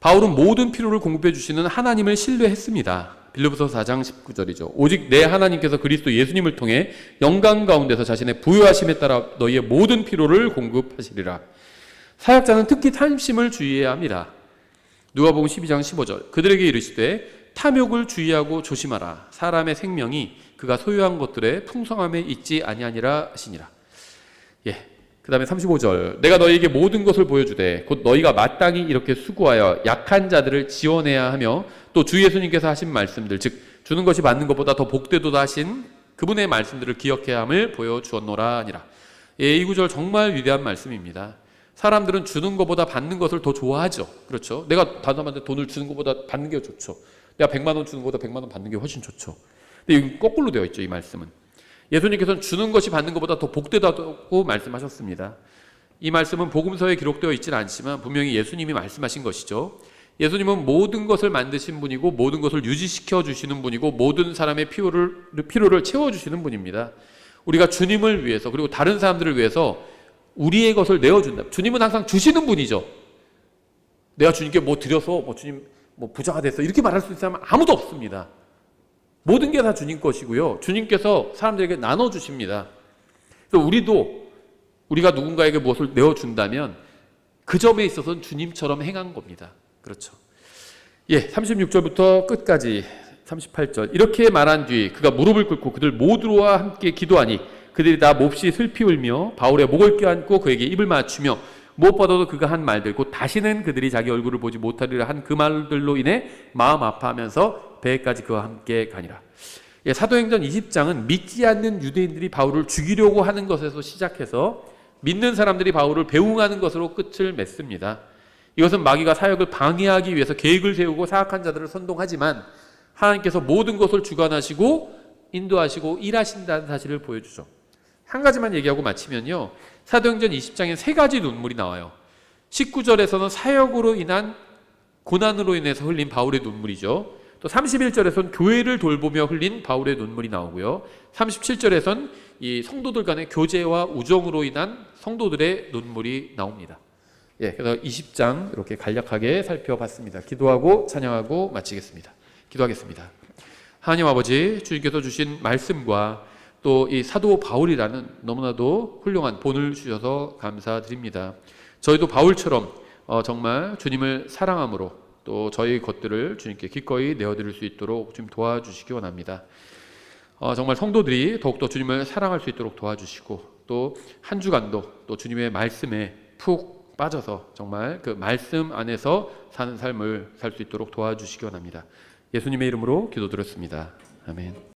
바울은 모든 필요를 공급해 주시는 하나님을 신뢰했습니다. 빌립보서 4장 19절이죠. 오직 내 하나님께서 그리스도 예수님을 통해 영광 가운데서 자신의 부요하심에 따라 너희의 모든 필요를 공급하시리라. 사역자는 특히 탐심을 주의해야 합니다. 누가복음 12장 15절. 그들에게 이르시되 탐욕을 주의하고 조심하라. 사람의 생명이 그가 소유한 것들의 풍성함에 있지 아니하니라 하시니라. 그 다음에 35절. 내가 너희에게 모든 것을 보여주되 곧 너희가 마땅히 이렇게 수고하여 약한 자들을 지원해야 하며 또 주 예수님께서 하신 말씀들 즉 주는 것이 받는 것보다 더 복되도다 하신 그분의 말씀들을 기억해야 함을 보여주었노라 하니라. 이 구절 정말 위대한 말씀입니다. 사람들은 주는 것보다 받는 것을 더 좋아하죠. 그렇죠? 내가 다른 사람한테 돈을 주는 것보다 받는 게 좋죠. 내가 100만 원 주는 것보다 100만 원 받는 게 훨씬 좋죠. 근데 여기 거꾸로 되어 있죠. 이 말씀은. 예수님께서는 주는 것이 받는 것보다 더 복되다고 말씀하셨습니다. 이 말씀은 복음서에 기록되어 있지는 않지만 분명히 예수님이 말씀하신 것이죠. 예수님은 모든 것을 만드신 분이고 모든 것을 유지시켜 주시는 분이고 모든 사람의 필요를 채워주시는 분입니다. 우리가 주님을 위해서 그리고 다른 사람들을 위해서 우리의 것을 내어준다. 주님은 항상 주시는 분이죠. 내가 주님께 뭐 드려서 주님 부자가 됐어 이렇게 말할 수 있는 사람은 아무도 없습니다. 모든 게 다 주님 것이고요. 주님께서 사람들에게 나눠주십니다. 그래서 우리가 누군가에게 무엇을 내어준다면 그 점에 있어서는 주님처럼 행한 겁니다. 그렇죠. 36절부터 끝까지 38절. 이렇게 말한 뒤 그가 무릎을 꿇고 그들 모두와 함께 기도하니 그들이 다 몹시 슬피 울며 바울의 목을 껴안고 그에게 입을 맞추며 무엇보다도 그가 한 말들 곧 다시는 그들이 자기 얼굴을 보지 못하리라 한 그 말들로 인해 마음 아파하면서 배에까지 그와 함께 가니라. 사도행전 20장은 믿지 않는 유대인들이 바울을 죽이려고 하는 것에서 시작해서 믿는 사람들이 바울을 배웅하는 것으로 끝을 맺습니다. 이것은 마귀가 사역을 방해하기 위해서 계획을 세우고 사악한 자들을 선동하지만 하나님께서 모든 것을 주관하시고 인도하시고 일하신다는 사실을 보여주죠. 한 가지만 얘기하고 마치면요. 사도행전 20장에 세 가지 눈물이 나와요. 19절에서는 사역으로 인한 고난으로 인해서 흘린 바울의 눈물이죠. 또 31절에서는 교회를 돌보며 흘린 바울의 눈물이 나오고요. 37절에서는 이 성도들 간의 교제와 우정으로 인한 성도들의 눈물이 나옵니다. 그래서 20장 이렇게 간략하게 살펴봤습니다. 기도하고 찬양하고 마치겠습니다. 기도하겠습니다. 하나님 아버지, 주님께서 주신 말씀과 또 이 사도 바울이라는 너무나도 훌륭한 본을 주셔서 감사드립니다. 저희도 바울처럼 정말 주님을 사랑함으로 또 저희 것들을 주님께 기꺼이 내어드릴 수 있도록 좀 도와주시기 원합니다. 정말 성도들이 더욱더 주님을 사랑할 수 있도록 도와주시고 또 한 주간도 또 주님의 말씀에 푹 빠져서 정말 그 말씀 안에서 사는 삶을 살 수 있도록 도와주시기 원합니다. 예수님의 이름으로 기도드렸습니다. 아멘.